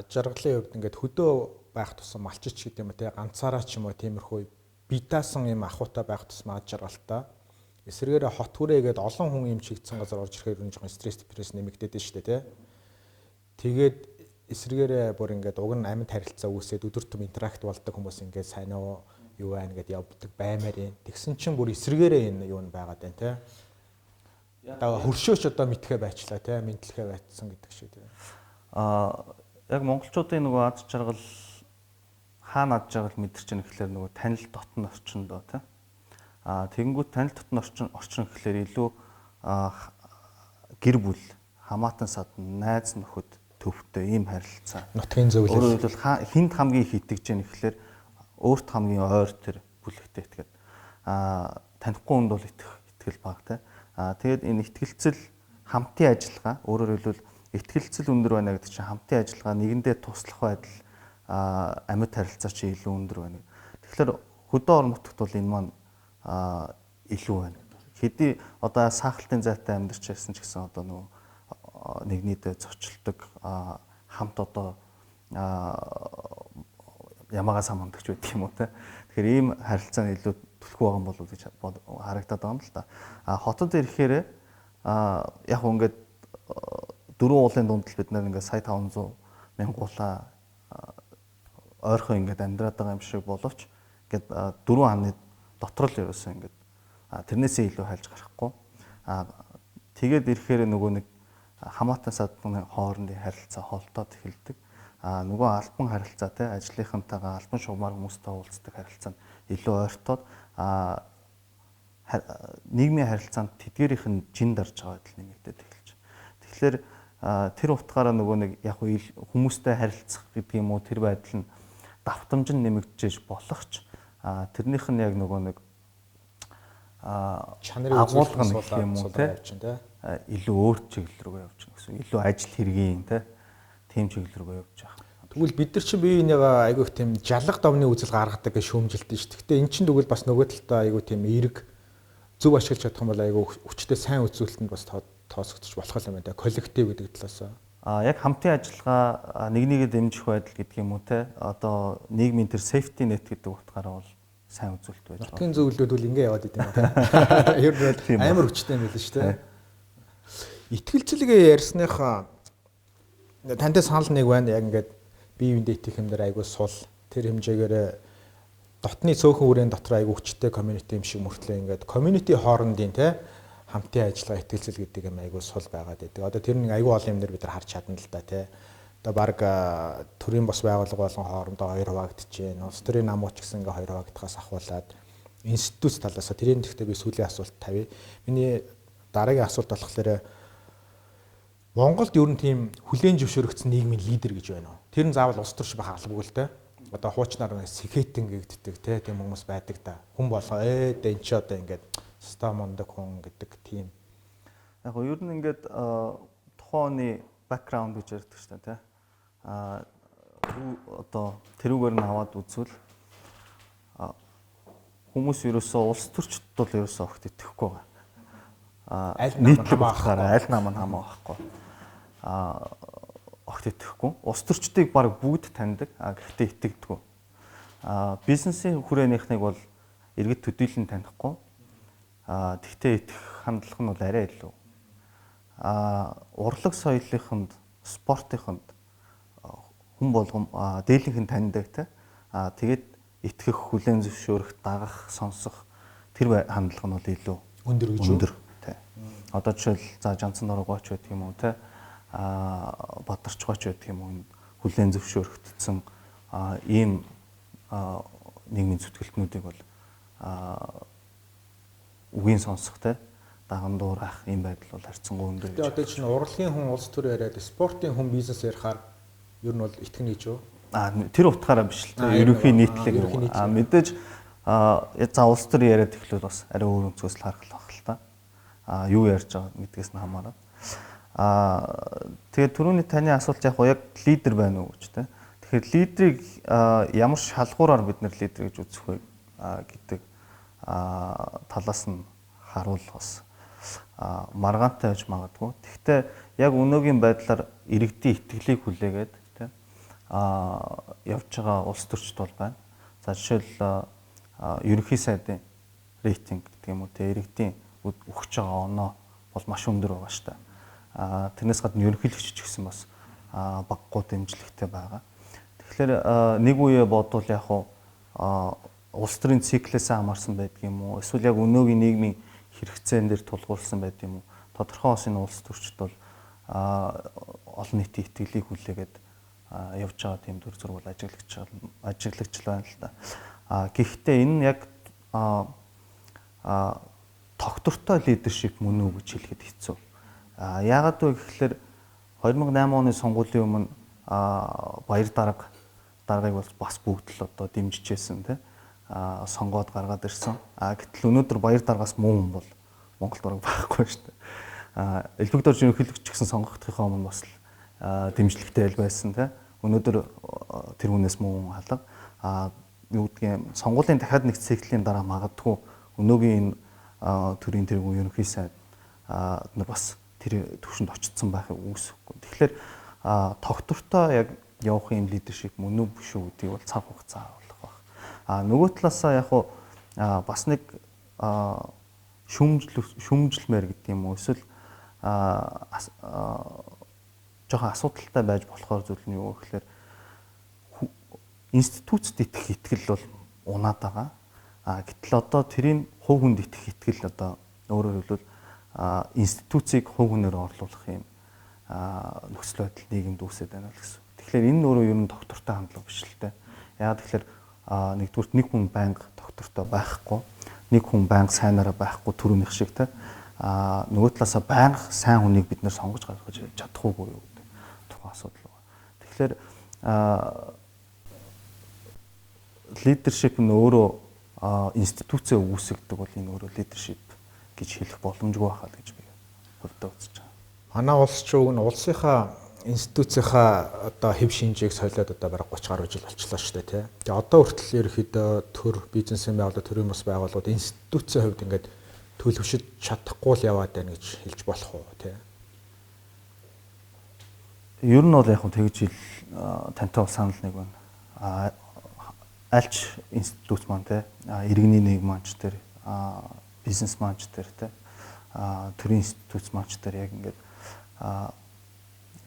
жаргалын хувьд ингээд хөдөө байх тусам малчич гэдэг юм те ганцаараа ч юм уу тиймэрхүү бие даасан юм ахуйтай байх тусмаа жаргалтай. Эсвэргээрээ хот хүрээгээд олон хүн юм чигдсэн газар орж ирэхээр энэ жоохон стресс депресс нэмэгдээд нь шүү дээ те. Тэгээд эсвэргээрээ бүр ингээд уг нь амьд харилцаа үүсээд өдөр тутам интеракт болдог хүмүүс ингээд сайн уу юу байна гэдээ явдаг баймаар юм. Тэгсэн чинь бүр эсвэргээрээ энэ юу байгаад байна те. Одоо хөршөөч одоо мэдхээ байчлаа те мэдлэхээ байцсан гэдэг шиг те. Яг монголчуудын нөгөө ад жаргал хаана ад жаргал мэдэрч байгаа гэхэлэр нөгөө танил дотн орчиндоо те. Тэгэнгүүт танил дотн орчин гэхэлэр илүү гэр бүл хамаатан садан найз нөхөд төвтэй ийм харилцаа. Нутгийн зөвлөл. Өөрөөр хэлбэл хинд хамгийн их итгэж байгаа гэхэлэр өөрт хамгийн ойр тэр бүлэгтэй итгээд танихгүй хүнд бол итгэл баг те. Тэгээд энэ итгэлцэл хамтын ажиллагаа өөрөөр хэлбэл итгэлцэл өндөр байна гэдэг чинь хамтын ажиллагаа нэгэндээ туслах байдал амьд харилцаа чи илүү өндөр байна. Тэгэхээр хөдөө орон нутагт бол энэ маань илүү байна. Хэдий одоо саахалтын зайтай амьдарч байсан ч гэсэн одоо нөгөө нэгнийдээ зочилдог хамт одоо ямаагаа самандагч байдаг юм уу те. Тэгэхээр ийм харилцаа нь илүү төлөхгүй байгаа юм болов уу гэж харагдаад байгаа юм л да. Хотод ирэхээр яг ингээд дөрвөн уулын дунд л бид нэр ингээд сая 500 мянгуулаа ойрхон ингээд амьдраад байгаа юм шиг боловч ингээд дөрвөн хааны дотор л ерөөсөө ингээд тэрнээсээ илүү хайлж гарахгүй. Тэгээд ирэхээр нөгөө нэг хамаатан садны хоорондын харилцаа холдоод эхэлдэг. Нөгөө албан харилцаа те ажлынхантайгаа албан шугамар хүмүүстэй уулздаг харилцаа нь илүү ойртоод нийгмийн харилцаанд тэдгээрийнх нь жин дарж байгаа байдал нэмэгдээд эхэлж. Тэгэхээр тэр утгаараа нөгөө нэг яг хүмүүстэй харилцах гэдэг юм уу тэр байдал нь давтамж нь нэмэгдэж болох ч тэрнийх нь яг нөгөө нэг чанарын агуулга гэх юм уу те илүү өөр чиглэл рүү явж байгаа гэсэн. Илүү ажил хэргийн те тийм чиглэл рүү явж байгаа. Тэгвэл бид нар чинь биенийгаа айгүйх тийм жалга довны үзэл гаргадаг гэж шүүмжилдэг шүү. Гэхдээ эн чинь тэгвэл бас нөгөө талдаа айгүй тийм эерэг зөв ашиглаж чадах юм бол айгүй хүчтэй сайн үзүүлэлтэнд бас тоосгдож болох юм байна. Коллектив гэдэг талаас. Яг хамтын ажиллагаа нэг нэгэ дэмжих байдал гэдэг юм уу те одоо нийгмийн тэр safety net гэдэг утгаараа бол сайн үзүүлэлт байж байгаа. Нутгийн зөвлөлүүд бол ингэ яваад идэв юм те. Ер нь амар хүчтэй юм байл шүү те. Итгэлцэлгээ ярьсныхаа танд санал нэг байна. Яг ингээд бие биендээ итгэх юм дээр айгүй сул. Тэр хэмжээгээр дотны цөөхөн үрийн дотор айгүй хүчтэй community юм шиг мөртлөө ингээд community хоорондын те хамтын ажиллагаа итгэлцэл гэдэг юм айгүй сул байгаад байдаг. Одоо тэр нэг айгүй олон юм дээр бид нар харж чадна л да те. Одоо баг төрийн бос байгууллага болон хоорондоо хоёр хуваагдчихээн. Улс төрийн намууч гэсэн ингээ хоёр хуваагдахаас ахуулаад институт талаас тэрийн тэгтээ би сүүлийн асуулт тавья. Миний дараагийн асуулт болохоор Монголд ер нь тийм хүлээн зөвшөөрөгдсөн нийгмийн лидер гэж байна уу? Тэр нь заавал улс төрч байх албагүй л те. Одоо хуучнаар Syndicate гэгддэг те тийм хүмүүс байдаг да. Хүн болгоо энэ ч одоо ингээд ста мондөг хүн гэдэг тийм. Яг ер нь ингээд тухайны бэкграунд гэж ярьдаг шүү дээ те. Одоо тэрүүгээр нь аваад үзвэл хүмүүс ерөөсөө улс төрчд бол ерөөсөө огт итгэхгүй байгаа. Аль нам нь хамаахгүй. Огт итгэхгүй. Улс төрчдийг баг бүгд таньдаг. Гэхдээ итгэдэггүй. Бизнесийн хүрээнийхнийг бол иргэд төдийлөн танихгүй. Тэгтээ итгэх хандлага нь бол арай илүү. Урлаг соёлынханд, спортынханд хүн болгон дээлийнхэн таньдаг те. Тэгээд итгэх, хүлээн зөвшөөрөх, дагах, сонсох тэр хандлага нь бол илүү өндөр те. Одоо жишээл за жанцсан дорогооч байдаг юм уу те. Бадарчгооч байдаг юм уу хүлээн зөвшөөрөгдсөн ийм нийгмийн зүтгэлтнүүдийг бол үгийн сонсох те даган дуурах ийм байдал бол харьцангуй өндөр. Тэгээ одоо чинь урлагийн хүн улс төр яриад спортын хүн бизнес ярихаар ер нь бол итгэнэ гэж юу? Тэр утгаараа биш л те ерөнхий нийтлэг мэдээж за улс төр яриад эхлүүл бас арай өөр өнцгөөс л харах л баг л та. Юу ярьж байгаа гэдгээс нь хамаарат. Тэгээд түрүүний таны асуулт яг лидер байна уу гэж тэ. Тэгэхээр лидерийг ямар шалгуураар бид нэр лидер гэж үзэх вэ гэдэг талаас нь харуул бас маргаантай байж магадгүй. Гэхдээ яг өнөөгийн байдлаар иргэдийн итгэлийг хүлээгээд тэ явж байгаа улс төрчд бол байна. За жишээл ерөнхий сайдын рейтинг гэдэг юм уу тэ иргэдийн өгч байгаа оноо бол маш өндөр байгаа шүү дээ. Тэрнээс гадна ерөнхийлөгч ч гэсэн бас баггүй дэмжлэгтэй байгаа. Тэгэхээр нэг үе бодвол яг улс төрийн циклээс хамаарсан байдаг юм уу? Эсвэл яг өнөөгийн нийгмийн хэрэгцээн дээр тулгуурласан байдаг юм уу? Тодорхой бас энэ улс төрчд бол олон нийтийн итгэлийг хүлээгээд явж байгаа тийм төр зураг бол ажиглагч байна л да. Гэхдээ энэ яг тогтвортой лидершип мөн үү гэж хэлэхэд хэцүү. Яагаад вэ гэхээр 2008 оны сонгуулийн өмнө баяр даргаыг бол бас бүгд л одоо дэмжижсэн тий сонгоод гаргаад ирсэн. Гэтэл өнөөдөр баяр даргаас муу хүн бол Монголд бараг байхгүй шүү дээ. Элбэгдорж ерөнхийлөгч гэсэн сонгогдохын өмнө бас дэмжлэгтэй байсан тий. Өнөөдөр тэр хүнээс муу хүн алга. Юу гэдгийг сонгуулийн дахиад нэг циклийн дараа магадгүй өнөөгийн төрийн тэргүүн ерөнхий сайд бас тэр төвшөнд очсон байхыг үүсэхгүй. Тэгэхээр тогтвортой яг явах юм лидершип мөн үү биш үү гэдгийг бол цаг хугацаа болох баг. Нөгөө талаасаа яг бас нэг шүмжлэмээр гэдэг юм уу эсвэл жоохон асуудалтай байж болохоор зүйл нь юу гэхээр институцэд итгэх итгэл бол унаад байгаа. Гэтэл одоо тэрийн хувь хүнд итгэх итгэл одоо өөрөөр хэлбэл институцийг хувь хүнээр орлуулах юм нөхцөл байдал нийгэмд үүсэж байна л гэсэн. Тэгэхээр энэ өөрөө ер нь доктортой хандлага биш л дээ. Яагаад тэгэхээр нэгдүгürt нэг хүн байнга доктортой байхгүй, нэг хүн байнга сайнараа байхгүй төрөөнийх шиг те. Нөгөө талаасаа байнга сайн хүнийг бид нэр сонгож гаргаж чадахгүй юу гэдэг тухайн асуудал байна. Тэгэхээр лидершип нь өөрөө институцээ үүсгдэг бол энэ өөрөө лидершип гэж хэлэх боломжгүй байхаа гэж би хувьдаа үзэж байгаа. Манай улс ч үг нь улсынхаа институцийнхаа одоо хэв шинжийг солиод одоо бараг 30 гаруй жил болчихлоо шүү дээ тий. Тэгээ одоо хүртэл ерөөхдөө төр бизнесийн байгууллага төрийн бас байгууллагууд институцийн хувьд ингээд төлөвшөж чадахгүй л яваад байна гэж хэлж болох уу тий. Ер нь бол яг хөө тэгж хэл тантай бол санал нэг байна. Альч институт маань тий иргэний нийгэм маань ч тэр бизнес маань ч тэр тий төрийн институт маань ч тэр яг ингээд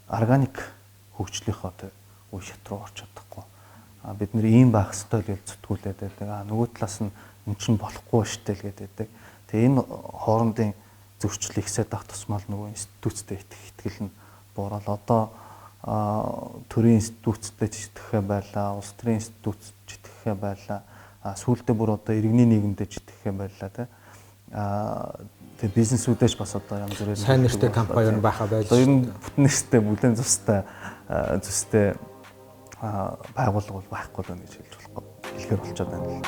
органик хөгжлийнхоо тэр үе шат руу орч чадахгүй. Бид нэр ийм байх ёстой гэж зүтгүүлээд байдаг. Нөгөө талаас нь эн чинь болохгүй штэ л гэдэг. Тэгээ энэ хоорондын зөрчил ихсээд авах тусмал нөгөө институцтэй итгэл нь буурал одоо төрийн институцтэй итгэхэ байлаа, улс төрийн институцтэй итгэхэ байлаа. Сүүлдээ бүр одоо иргэний нийгэмдээ итгэхэ байлаа тий. Тэгээ бизнесүүдээс бас одоо янз бүрээр сайн нэртэй компани юу байхаа байж. Одоо ер нь бүтнээстэй бүлээн зүстэй байгууллага бол байхгүй л гэж хэлж болохгүй. Хэлэхээр болчиход байна л.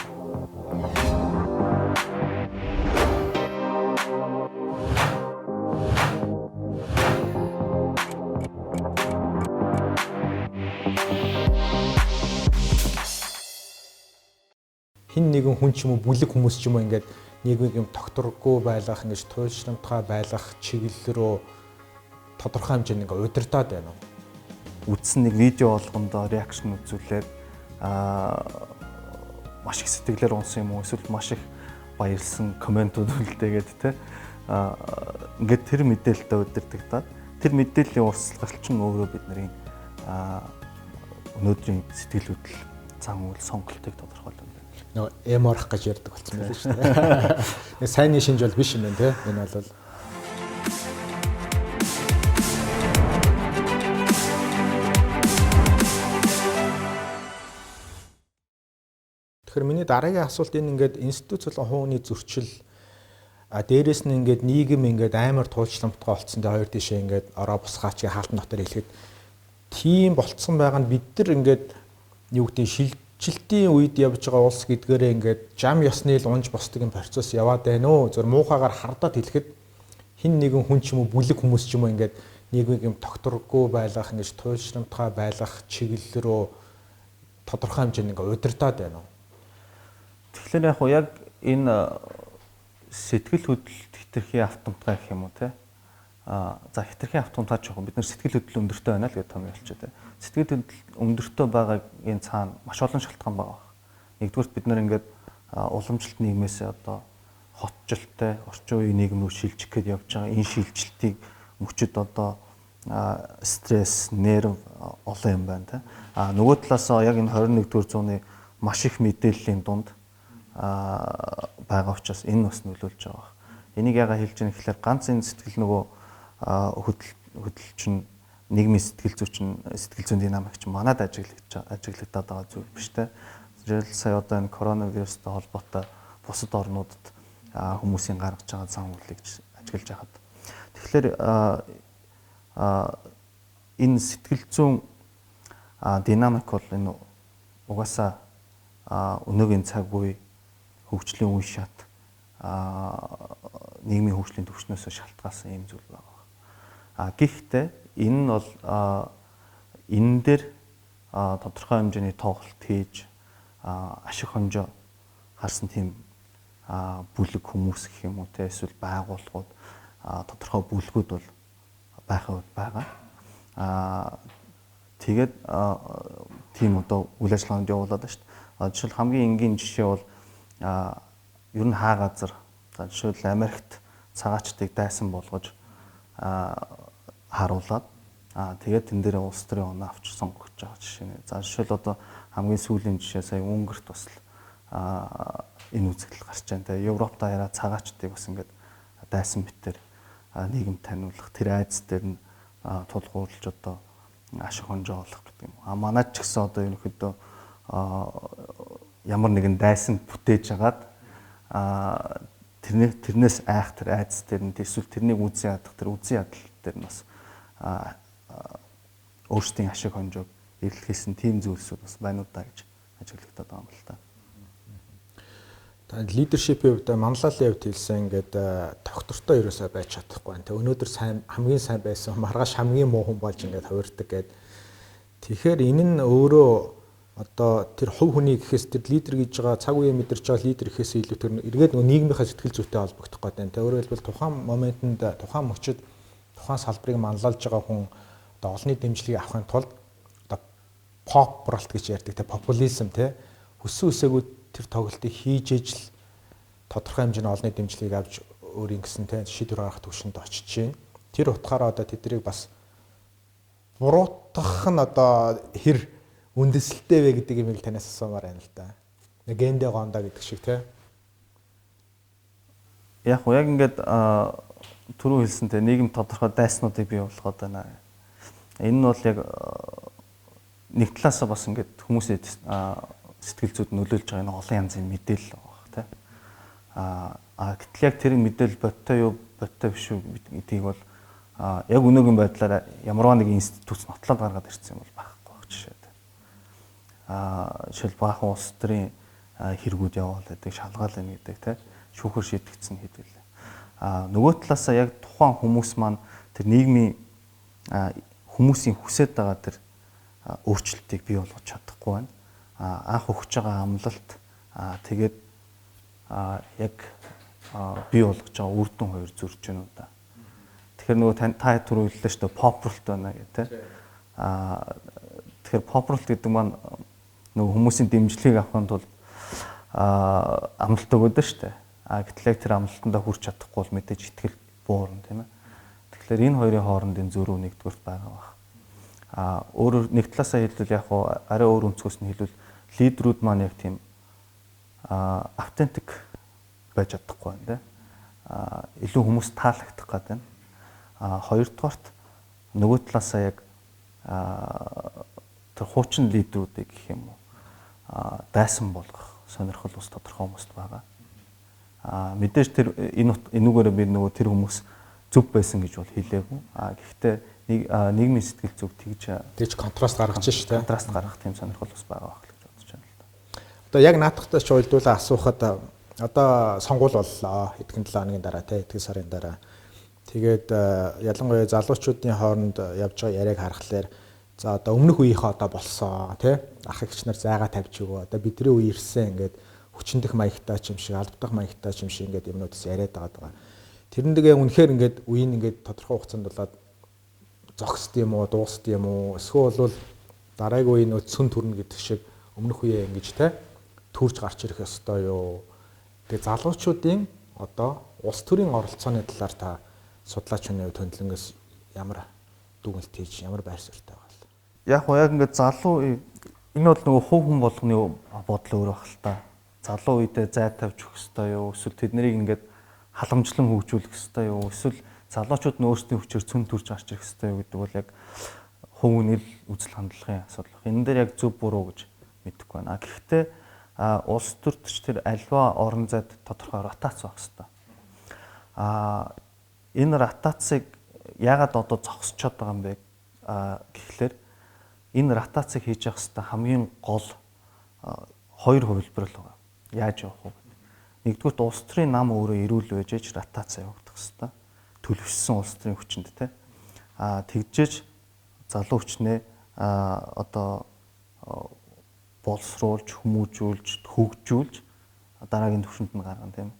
Хин нэгэн хүн ч юм уу бүлэг хүмүүс ч юм уу ингээд нийгмийг юм тогтворгүй байлгах ингэж туйлшрамтгай байлгах чиглэл рүү тодорхой хэмжээнд ингээ удирдаад байна уу? Үдсэн нэг видео болгондоо реакшн үзүүлээд маш их сэтгэлээр унсан юм уу эсвэл маш их баярлсан комментууд үлдээгээд те ингээд тэр мэдээлэлтэй удирдагдаад тэр мэдээллийн урсгалч нь өөрөө бидний өнөөдрийн сэтгэл хөдлөл зан үйл сонголтыг тодорхойлно. Нөө эморх гэж ярьдаг болсон байх шүү дээ. Сайнны шинж бол биш юм байна те. Энэ бол тэгэхээр миний дараагийн асуулт энэ ингээд институт болон хувийн зөрчил дээрээс нь ингээд нийгэм ингээд амар туулчламтгай болцсон дээр хоёр тишээ ингээд ороо бусгаач хаалтан дотор хэлэхэд тийм болцсон байгаа нь бид нар ингээд юу гэдэг шилжилтийн үед явж байгаа улс гэдгээрээ ингээд жам ёсны л унж босдог юм процесс яваад байна уу? Зөв муухагаар хардаад хэлэхэд хин нэгэн хүн ч юм уу бүлэг хүмүүс ч юм уу ингээд нийгмийг юм тогтворгүй байлгах ингэж туйлшрамтгай байлгах чиглэл рүү тодорхой хэмжээний ингээ удирдаад байна уу? Тэгэхээр яг энэ сэтгэл хөдлөлт хэтэрхий автоматгай гэх юм уу те. За хэтэрхий автоматгай жоохон бид нар сэтгэл хөдлөл өндөртэй байна л гэж томьёолч дээ. Сэтгэл хөдлөл өндөртэй байгаагийн цаана маш олон шалтгаан байгаа. Нэгдүгürt бид нар ингээд уламжлалт нийгмээс одоо хотчлолтой орчин үеийн нийгэм рүү шилжих гээд явж байгаа. Энэ шилжилтийг мөчөд одоо стресс, нерв олон юм байна те. Нөгөө талаас яг энэ 21-р зууны маш их мэдээллийн дунд байгаа учраас энэ бас нөлөөлж байгаа. Энийг яагаад хэлж байгаа гэхээр ганц энэ сэтгэл нөгөө хөдөлч нь нийгмийн сэтгэл зүй чинь сэтгэл зүйн динамик чинь манад ажиглагдаад байгаа зүйл биш те. Жишээл сая одоо энэ коронавирустай холбоотой бусад орнуудад хүмүүсийн гаргаж байгаа зан үйлийг ажиглаж байхад. Тэгэхээр энэ сэтгэл зүйн динамик бол энэ угаасаа өнөөгийн цаг үе хөгжлийн үе шат нийгмийн хөгжлийн түвшнээс шалтгаалсан юм зүйл байна. Гэхдээ энэ нь бол энэ дээр тодорхой хэмжээний тоглолт хийж ашиг хонжоо харсан тийм бүлэг хүмүүс гэх юм уу те эсвэл байгууллагууд тодорхой бүлгүүд бол байгаа. Тэгээд тийм одоо үйл ажиллагаанд явуулаад байна шүү дээ. Жишээл хамгийн энгийн жишээ бол ер нь хаа газар за жишээл Америкт цагаачдыг дайсан болгож харуулад тэгээд тэн дээр улс төрийн оноо авч сонгогдож байгаа жишээ нэ. За жишээл одоо хамгийн сүүлийн жишээ сая Унгарт бас энэ үзэгдэл гарч байна. Тэгээ Европт даяараа цагаачдыг бас ингээд дайсан битээр нийгэм таниулах тэр айдас дээр нь тулгуурлаж одоо ашиг хонжоо олох гэдэг юм. Манайд ч гэсэн одоо ерөнхийдөө ямар нэгэн дайсан бүтээж агаад тэрнээс айхтар айдас дээр нь эсвэл тэрнийг үзэн ядах тэр үзэн ядал дээр нь бас өөрсдийн ашиг хонжоог эрэлхийлсэн тийм зүйлсүүд бас байна уу да гэж ажиглагдаад байгаа юм л та. Лидершипийн хувьд манлайлалын хувьд хэлсэн ингээд тогтвортой ерөөсөө байж чадахгүй байна. Өнөөдөр хамгийн сайн байсан маргааш хамгийн муу хүн болж ингээд хувирдаг гэдэг. Тэгэхээр энэ нь өөрөө одоо тэр хувь хүний гэхээс тэр лидер гэж байгаа цаг үеийн мэдэрч байгаа лидер гэхээс илүү тэр эргээд нөгөө нийгмийнхаа сэтгэл зүйтэй холбогдох гэдэг. Өөрөөр хэлбэл тухайн моментод тухайн мөчид тухайн салбарыг манлайлж байгаа хүн одоо олонний дэмжлэгийг авахын тулд одоо попралт гэж ярьдаг те популизм те хүссэн үсээгүй тэр тоглолтыг хийж ижил тодорхой хэмжээний олонний дэмжлэгийг авч өөрийн гэсэн те шийдвэр гаргах төвшөнд очиж байна. Тэр утгаараа одоо тэднийг бас буруутгах нь одоо хэр үндэслэлтэй вэ гэдэг юм ил танаас асуумаар байна л да. Гендэ гондоо гэдэг шиг те. Яг ингээд түрүү хэлсэнтэй нийгэм тодорхой дайснуудыг бий болгоод байна. Энэ нь бол яг нэг талаасаа бас ингээд хүмүүсийн сэтгэл зүйд нөлөөлж байгаа энэ олон янзын мэдээлэл байгаа тийм. Гэтэл яг тэр мэдээлэл боттой юу, боттой биш үү гэдгийг бол яг өнөөгийн байдлаар ямарваа нэг институт нотлоод гаргаад ирсэн юм бол байхгүй байх жишээ тийм. Жишээл баахан улс төрийн хэрэгүүд яваал гэдэг шалгаал байна гэдэг тийм. Шүүхөр шийдэгдсэн хэдвэлээ. Нөгөө талаасаа яг тухайн хүмүүс маань тэр нийгмийн хүмүүсийн хүсэж байгаа тэр өөрчлөлтийг бий болгож чадахгүй байна. Анх өгч байгаа амлалт тэгээд яг бий болгож байгаа үр дүн хоёр зөрж байна уу да. Тэгэхээр нөгөө та түрүү хэллээ шүү дээ попралт байна гэх тээ. Тэгэхээр попралт гэдэг маань нөгөө хүмүүсийн дэмжлэгийг авахын тулд амлалт өгöd шүү дээ. Гэтэл яг тэр амлалтандаа хүрч чадахгүй бол мэдээж итгэл буурна тийм ээ. Тэгэхээр энэ хоёрын хоорондын зөрүү нэгдүгürt байгаа баг. Өөрөөр нэг талаасаа хэлбэл яг арай өөр өнцгөөс нь хэлбэл лидерүүд маань яг тийм автентик байж чадахгүй байна тийм. Илүү хүмүүс таалагдах гэдэг байна. Хоёрдугаарт нөгөө талаасаа яг тэр хуучин лидерүүдийг гэх юм уу дайсан болгох сонирхол ус тодорхой хүмүүст байгаа. Мэдээж тэр энүүгээрээ би нөгөө тэр хүмүүс зөв байсан гэж бол хэлээгүй. Гэхдээ нийгмийн сэтгэл зүг тэгж контраст гаргаж шүү дээ. Контраст гаргах тийм сонирхол ус байгаа байх гэж бодож байна л да. Одоо яг наадахтаа ч уйлдуулаа асуухад одоо сонгуул боллоо. Эдгээр 7 хоногийн дараа те эдгээр сарын дараа. Тэгээд ялангуяа залуучуудын хооронд явж байгаа яриаг харахаар за одоо өмнөх үеийнхээ одоо болсоо тий ах эгч нар зайгаа тавьж өгөө. Одоо бидний үе ирсэн ингээд хүчндэх маягтай ч юм шиг, алдагдах маягтай ч юм шиг ингээд юмнуудаас яриад байгаа. Тэрнэгээ үнэхээр ингээд үеийн ингээд тодорхой хугацаанд болоод зогсд юм уу, дуусд юм уу? Эсвэл бол дараагийн үеийн нөө цүн төрнө гэдэг шиг өмнөх үеэ ингэж тий төрж гарч ирэх ёстой юу? Тэгээ залуучуудын одоо улс төрийн оролцооны талаар та судлаачны хувьд хөндлөнгөөс ямар дүгнэлт хийж ямар байр суурьтай байгаа вэ? Яг ингээд залуу энэ бол нөгөө хувь хүн болгоны бодол өөр баг л та. Залуу үедээ зай тавьж өгөх ёстой юу? Эсвэл тэднийг ингээд халамжлан хөгжүүлэх ёстой юу? Эсвэл залуучууд нь өөрсдийн хүчээр цүн төрж гарч ирэх ёстой юу гэдэг бол яг хувь хүний үзэл хандлагын асуудал. Энэ дээр яг зөв буруу гэж мэдэхгүй байна. Гэхдээ улс төрч тэр альва орон зайд тодорхой ротац байх ёстой. Энэ ротацыг яагаад одоо зогсчод байгаа юм бэ гэхлээр энэ ротацыг хийж явах хэвээр хамгийн гол хоёр хувилбар л байгаа. Яаж явах вэ? Нэгдүгээр улс төрийн нам өөрөө эрүүл байж ротац явагдах хэвээр төлөвшсөн улс төрийн хүчинд те тэгжээж залуу хүчнээ одоо боловсруулж, хүмүүжүүлж, хөгжүүлж дараагийн түвшинд нь гаргана тийм.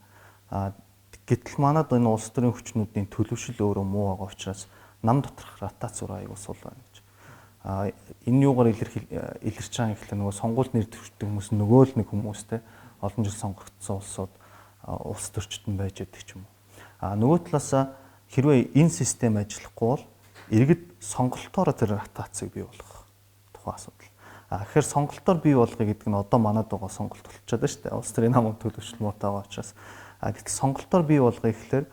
Гэтэл манад энэ улс төрийн хүчнүүдийн төлөвшил өөрөө муу байгаа учраас нам доторх ротац өөрөө аягүй сул байна гэж. Энэ юугаар илэрч байгаа юм гэхэл нөгөө сонгуульд нэр дэвшдэг хүмүүс нөгөө л нэг хүмүүс те олон жил сонгогдсон улсууд улс төрчтөн байж байдаг ч юм уу. Нөгөө талаас хэрвээ энэ систем ажиллахгүй бол иргэд сонголтоор тэр ротацыг бий болгох тухайн асуудал. Тэгэхээр сонголтоор бий болгоё гэдэг нь одоо манад байгаа сонголт болчиход байна шүү дээ. Улс төрийн намын төлөвшил муутай байгаа учраас. Гэтэл сонголтоор бий болгоё гэхэлэр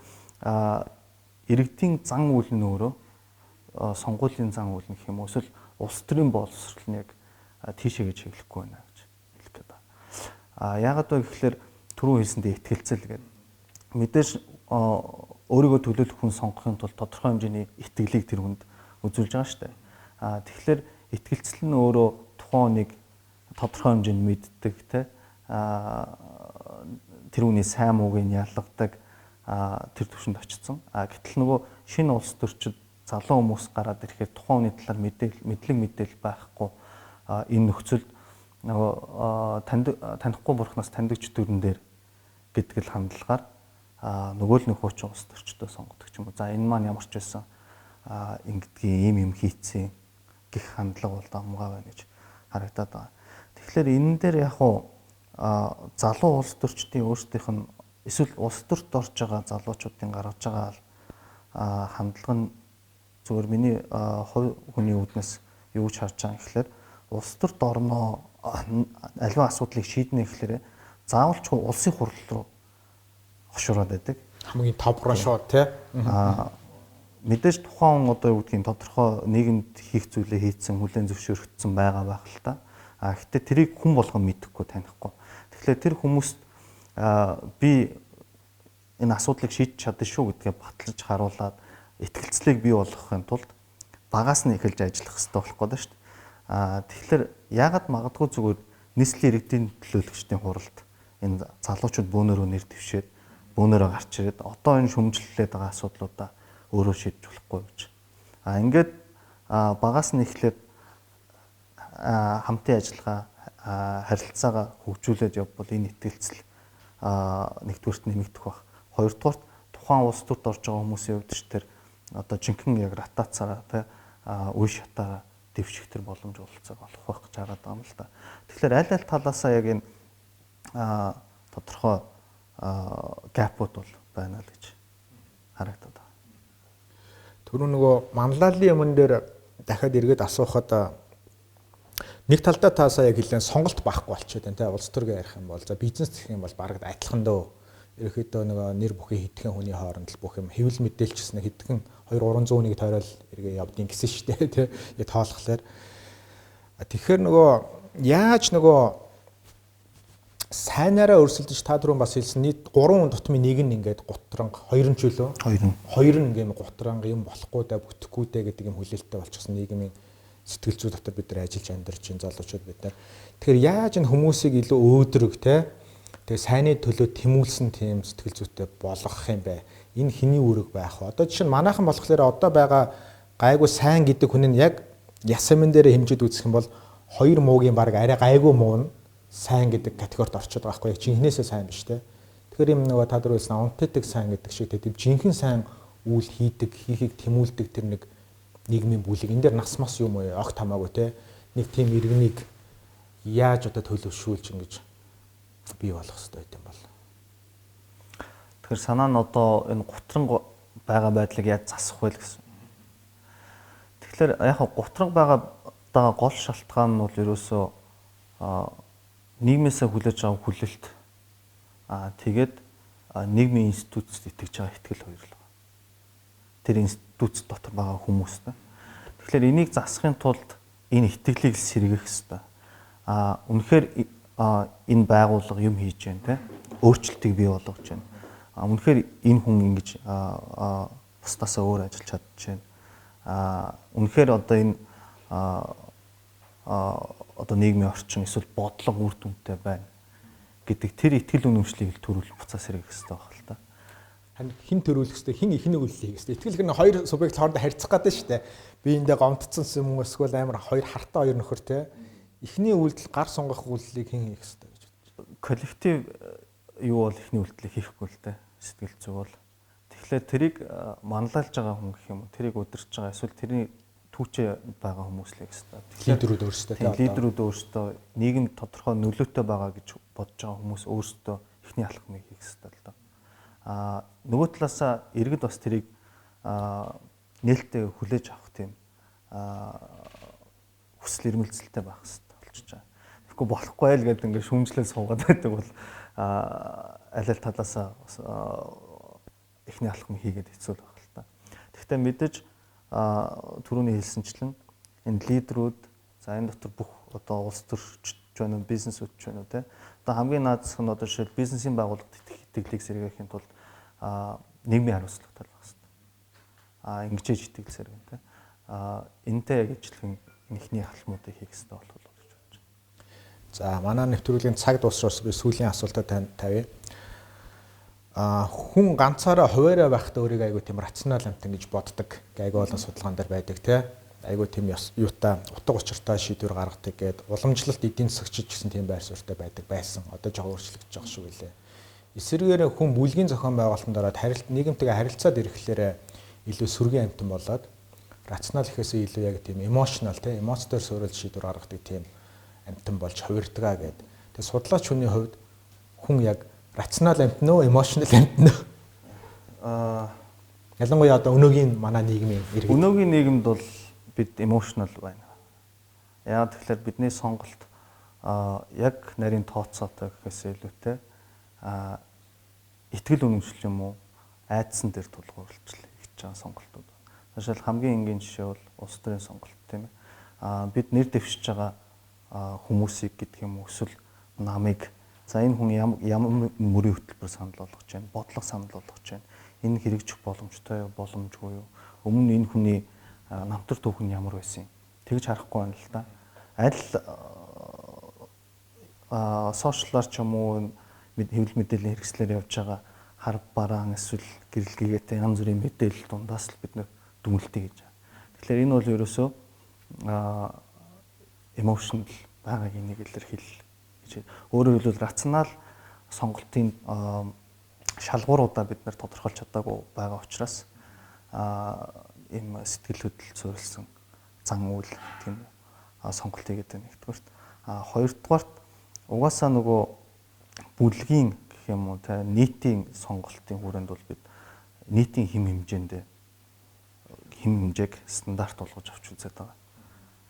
иргэдийн зан үйл нь өөрөө сонгуулийн зан үйл нь гэх юм уу эсвэл улс төрийн боловсрол нь яг тийшээ гэж хэлэхгүй байна гэж хэлэх гээд байна. Яагаад вэ гэхэлэр түрүү хэлсэндээ итгэлцэл гэдэг. Мэдээж өөрийгөө төлөөлөх хүн сонгохын тулд тодорхой хэмжээний итгэлийг тэр хүнд үзүүлж байгаа шүү дээ. Тэгэхээр итгэлцэл нь өөрөө тухайн хүнийг тодорхой хэмжээнд мэддэг те тэр хүний сайн мууг нь ялгадаг тэр төвшөнд очсон. Гэтэл нөгөө шинэ улс төрчид залуу хүмүүс гараад ирэхээр тухайн хүний талаар мэдээлэл байхгүй энэ нөхцөлд нөгөө танихгүй бурхнаас таньдагч төрөн дээр гэдэг л хандлагаар нөгөө л нэг хуучин улс төрчдөө сонгодог ч юм уу. За энэ маань ямар ч байсан ингэдгийн юм хийцэн гэх хандлага бол амгаа байна гэж харагдаад байгаа. Тэгэхээр энэ дээр яг залуу улс төрчдийн өөрсдийнх нь эсвэл улс төрт орж байгаа залуучуудын гаргаж байгаа хандлага нь зөвхөн миний хүний үүднээс юу ч харж байгаа гэхэлэр улс төрт орноо аливаа асуудлыг шийднэ гэхэлэр заавалч улсын хурал руу хошуураад байдаг. Хамгийн топ руу шууд тий. Мэдээж тухайн одоо юу гэдгийг тодорхой нийгэмд хийх зүйлээ хийцэн хүлээн зөвшөөрөгдсөн байгаа байх л та. Гэхдээ тэрийг хүн болгон мэдэхгүй танихгүй. Тэгэхээр тэр хүмүүст би энэ асуудлыг шийдэж чадна шүү гэдгээ баталж харуулад итгэлцлийг бий болгохын тулд багаас нь эхэлж ажиллах хэрэгтэй болох гэдэг шүү дээ. Тэгэхээр яагаад магадгүй зүгээр нийслэлийн иргэдийн төлөөлөгчдийн хуралд энэ залуучууд бөөнөрөө нэр дэвшээд бөөнөрөө гарч ирээд одоо энэ шөмжлөлээд байгаа асуудлуудаа өөрөө шийдэж болохгүй гэж. Ингээд багаас нь эхлээд хамтын ажиллагаа харилцаагаа хөгжүүлээд явбал энэ итгэлцэл нэгдүгээрт нэмэгдэх баг. Хоёрдугаарт тухайн улс төрт орж байгаа хүмүүсийн хувьд ч тэр одоо жинхэнэ яг ротацаараа тий үе шатаараа дэвших тэр боломж олцоо болох байх гэж хараад байгаа юм л та. Тэгэхээр аль талаасаа яг энэ тодорхой гэпүүд бол байна л гэж харагдаад байна. Түрүү нөгөө манлайлалын юмн дээр дахиад эргээд асуухад нэг талдаа таасаа яг хэлэн сонголт байхгүй болчиход байна те улс төргөө ярих юм бол за бизнес гэх юм бол бараг адилхан дөө ерөөхдөө нөгөө нэр бүхий хэдхэн хүний хооронд л бүх юм хэвлэл мэдээлчсэн хэдхэн 200-300 хүнийг тойрол эргээ явдгийн гэсэн шүү дээ те яг тоолхлоор тэгэхээр нөгөө яаж нөгөө сайнаараа өрсөлдөж та түрүүн бас хэлсэн нийт 3 тутмын нэг нь ингээд гутранг 2 ч үлээ 2 нь ингээд гутранг юм болохгүй да бүтэхгүй дэ гэдэг юм хүлээлттэй болчихсон нийгмийн сэтгэл зүй дотор бид нар ажиллаж амьдарч ин залуучууд бид нар тэгэхээр яаж энэ хүмүүсийг илүү өөдрөг те Тэгээ сайнны төлөө тэмүүлсэн тийм сэтгэл зүйтэй болгох юм бэ. Энэ хэний үүрэг байх вэ? Одоо жишээ нь манайхан болохоор одоо байгаа гайгүй сайн гэдэг хүн нь яг ясамин дээр хэмжиж үзэх юм бол хоёр муугийн баг арай гайгүй муу нь сайн гэдэг категорид орчод байгаа байхгүй. Жинхэнээсээ сайн биш те. Тэгэхээр юм нөгөө та нар хэлсэн онтетик сайн гэдэг шиг тийм жинхэнэ сайн үйл хийдэг, хийхийг тэмүүлдэг тэр нэг нийгмийн бүлэг. Энэ дээр нас мас юм уу? Огт хамаагүй те. Нэг тийм иргэнийг яаж одоо төлөвшүүлж ингэж бий болох хэрэгтэй юм бол. Тэгэхээр санаа нь одоо энэ гутранг байгаа байдлыг яаж засах вэ гэсэн. Тэгэхээр яг гутранг байгаа гол шалтгаан нь бол ерөөсөө нийгмээсээ хүлээж авах хүлээлт тэгээд нийгмийн институцд итгэж байгаа итгэл хоёр л байна. Тэр институц дотор байгаа хүмүүстэй. Тэгэхээр энийг засахын тулд энэ итгэлийг сэргээх хэрэгтэй. Үнэхээр энэ байгууллага юм хийж байна те. Өөрчлөлтийг бий болгож байна. Үнэхээр энэ хүн ингэж бусдаасаа өөр ажиллаж чадчихэв. Үнэхээр одоо энэ одоо нийгмийн орчин эсвэл бодлого үр дүнтэй байна гэдэг тэр итгэл үнэмшлийг төрүүлэх буцаа сэргээх хэрэгтэй байх л та. Хин төрүүлэх хэрэгтэй, хин ихний үйлдэл хийх хэрэгтэй. Итгэл гэр хоёр субъект хоорондоо харьцах гэдэг шүү дээ. Би эндээ гомдцсон юм эсвэл амар хоёр хартай хоёр нөхөр те. Ихний үйлдэл гар сунгах үйлдэлийг хин хийх хэрэгтэй гэж бодож. Коллектив юу бол ихний үйлдэлийг хийхгүй л те. Сэтгэл зүй бол. Тэгэхээр тэрийг манлайлж байгаа хүн гэх юм уу? Тэрийг удирч байгаа эсвэл тэрний түүчээ байгаа хүмүүс л гэсэн. Лидерүүд өөрсдөө тийм лидерүүд өөрсдөө нийгэм тодорхой нөлөөтэй байгаа гэж бодож байгаа хүмүүс өөрсдөө ихний алхмыг хийх хэрэгтэй л доо. Нөгөө талаасаа иргэд бас тэрийг нээлттэй хүлээж авах тийм хүсэл эрмэлзэлтэй байх хэрэгтэй болчихж байгаа. Тэгэхгүй болохгүй айл гэдэг ингээд шүүмжлэл суугаад байдаг бол аль аль талаасаа ихний алхам хийгээд хэцүү байх л та. Тэгэхдээ мэдээж түрүүний хэлсэнчлэн энэ лидерүүд за энэ дотор бүх одоо улс төрч байна уу, бизнесүүд ч байна уу те. Одоо хамгийн наадсах нь одоо жишээл бизнесийн байгууллагад итгэлийг сэргээхийн тулд нийгмийн хариуцлагатай байх хэрэгтэй. Ингэж итгэл сэргэн те. Энтэй яг ижилхэн ихний алхмуудыг хийх хэрэгтэй болох гэж бодож байна. За манай нэвтрүүлгийн цаг дуусраас би сүүлийн асуултаа тавья. Хүн ганцаараа хуваараа байхдаа өөрийгөө айгуу тийм рационал амтан гэж боддог. Айгуу олон судалгаан дээр байдаг те. Айгуу тийм юутай утга учиртай шийдвэр гаргадаг гээд уламжлалт эдийн засагчид гэсэн тийм байр суурьтай байдаг байсан. Одоо жоо өөрчлөгдөж байгаа шүү гэлээ. Эсвэргээр хүн бүлгийн зохион байгуулалтанд ороод нийгэмтэйгээ харилцаад ирэхлээр илүү сүргийн амтан болоод рационал ихээсээ илүү яг тийм эмоционал те эмоцтойр суурилж шийдвэр гаргадаг тийм амтан болж хувирдгаа гээд. Тэгээ судлаач хүний хувьд хүн яг рационал амтан уу, эмоционал амтан уу? Ялангуяа одоо өнөөгийн манай нийгмийн иргэд. Өнөөгийн нийгэмд бол бид эмоционал байна. Яагаад тэгэхээр бидний сонголт яг нарийн тооцоотой гэхээс илүүтэй итгэл үнэмшил юм уу, айдсан дээр тулгуурлаж хийж байгаа сонголтууд байна. Жишээл хамгийн энгийн жишээ бол улс төрийн сонголт тийм ээ. Бид нэр дэвшиж байгаа хүмүүсийг гэдэг юм уу, эсвэл намыг за энэ хүн ямар мөрийн хөтөлбөр санал болгож байна, бодлого санал болгож байна. Энэ хэрэгжих боломжтой юу, боломжгүй юу? Өмнө энэ хүний намтар түүхэн ямар байсан юм? Тэгж харахгүй байна л да. Аль сошиалар ч юм уу хэвлэл мэдээллийн хэрэгслээр явж байгаа хар бараан эсвэл гэрэлгээтэй янз бүрийн мэдээлэл дундаас л бид нэр дүнэлтээ хийж байгаа. Тэгэхээр энэ бол ерөөсөө emotional байгааг нэг илэрхийлэл гэж. Өөрөөр хэлбэл рационал сонголтын шалгууруудаа бид нэр тодорхойлж чадаагүй байгаа учраас ийм сэтгэл хөдлөл суурилсан зан үйл тийм сонголт хийгээд байна нэгдүгээрт. Хоёрдугаарт угаасаа нөгөө бүлгийн гэх юм уу те нийтийн сонголтын хүрээнд бол бид нийтийн хэм хэмжээг стандарт болгож авч үзээд байгаа.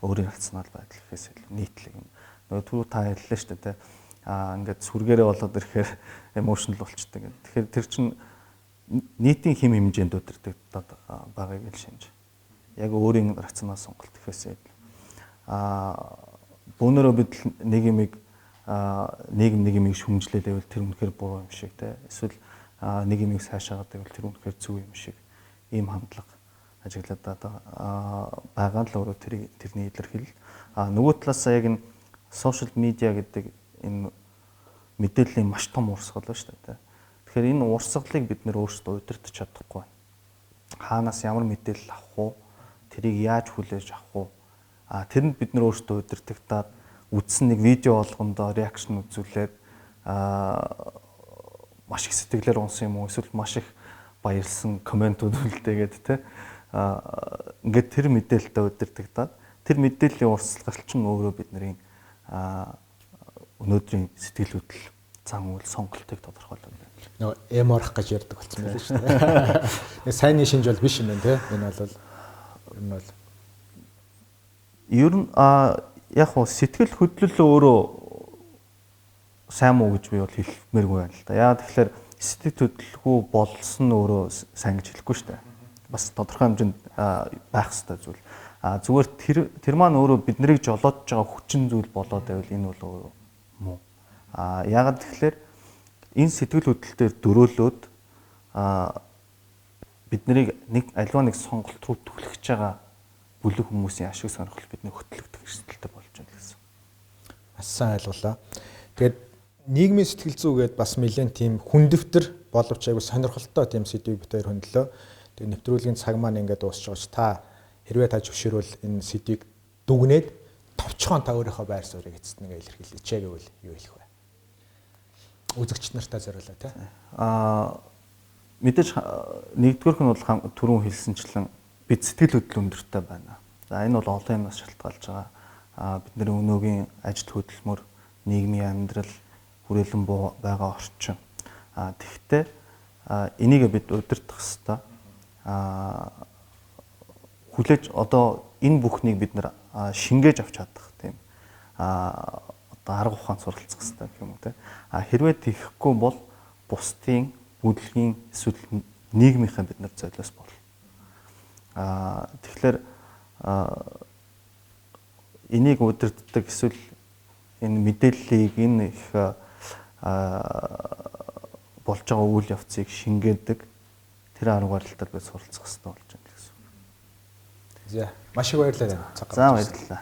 Өөрийн рационал байдал гэхээс илүү нийтлэг юм. Нөгөө түрүү та хэллээ шүү дээ те. Ингээд сүргээрээ болоод ирэхээр эмоционал болчтой гэдэг. Тэгэхээр тэр чинь нийтийн хэм хэмжээнд өдөрдөг байгааг л шинж. Яг өөрийн рационал сонголт гэхээс илүү. Бөөнөрөө бид нийгмийг шүмжлээлээвэл тэр үнэхээр буруу юм шиг те. Эсвэл нийгмийг сайшаагадаг бол тэр үнэхээр зөв юм шиг ийм хандлага ажиглаад байгаа л өөрөө тэрний илэрхийлэл. Нөгөө талаасаа яг энэ сошиал медиа гэдэг энэ мэдээллийн маш том урсгал ба шүү дээ. Тэгэхээр энэ урсгалыг бид нэр өөрсдөө удирдах чадахгүй байна. Хаанаас ямар мэдээлэл авах уу? Тэрийг яаж хүлээж авах уу? Тэрэнд бид нэр өөрсдөө удирдахтаад үзсэн нэг видео болгондоо реакшн үзүүлээд маш их сэтгэлээр унсан юм уу? Эсвэл маш их баярлсан комментууд үлдээгээд те ингээд тэр мэдээлэлтэй удирдахтаад тэр мэдээллийн урсгалч нь өөрөө бидний өнөөдрийн сэтгэл хөдлөл зан үйл сонголтыг тодорхойлдог байна. Нөгөө эморох гэж ярьдаг болсон байл шүү дээ. Сайнны шинж бол биш юм байна те. Энэ бол ер нь яг хөө сэтгэл хөдлөл өөрөө сайн муу гэж би бол хэлмээргүй байна л да. Яагаад тэгэхээр сэтгэл хөдлөлгүй болсон нь өөрөө сайн гэж хэлэхгүй шүү дээ. Бас тодорхой хэмжээнд байх ёстой зүйл. Зүгээр тэр маань өөрөө бид нарыг жолоодж байгаа хүчин зүйл болоод байвал энэ бол өөрөө муу. Яагаад тэгэхээр энэ сэтгэл хөдлөлтөөр дөрөөлөөд бид нарыг аливаа нэг сонголт руу түлхэж байгаа бүлэг хүмүүсийн ашиг сонирхол бидний хөтлөгдөх эрсдэлтэй болж байна гэсэн. Бас сайн ойлголоо. Тэгээд нийгмийн сэтгэл зүй гээд бас нэлээд тийм хүндөвтөр боловч айгүй сонирхолтой тийм сэдвийг бид хоёр хөндлөө. Тэгээд нэвтрүүлгийн цаг маань ингээд дуусч байгаа ч та хэрвээ та зөвшөөрвөл энэ сэдвийг дүгнээд товчхон та өөрийнхөө байр суурийг эцэст нэгэ илэрхийлээч гэвэл юу хэлэх вэ? Үзэгч нартаа зориулаа тий. Мэдээж нэгдүгээрх нь бол түрүүн хэлсэнчлэн бид сэтгэл хөдлөл өндөртэй байна. За энэ бол олон юмнаас шалтгаалж байгаа. Бидний өнөөгийн ажил хөдөлмөр, нийгмийн амьдрал, хүрээлэн байгаа орчин. Тэгэхдээ энийг бид удирдах ёстой. Хүлээж одоо энэ бүхнийг бид нэр шингээж авч чадах тийм одоо арга ухаан суралцах хэрэгтэй гэх юм уу те. Хэрвээ тийхгүй бол бусдын бүлгийн эсвэл нийгмийнхээ бид нар золиос бол. Тэгэхээр энийг удирддаг эсвэл энэ мэдээллийг энэ их болж байгаа үйл явцыг шингээдэг тэр арга барилтаар бид суралцах хэрэгтэй болж байна гэсэн. За маш их баярлалаа. За баярлалаа.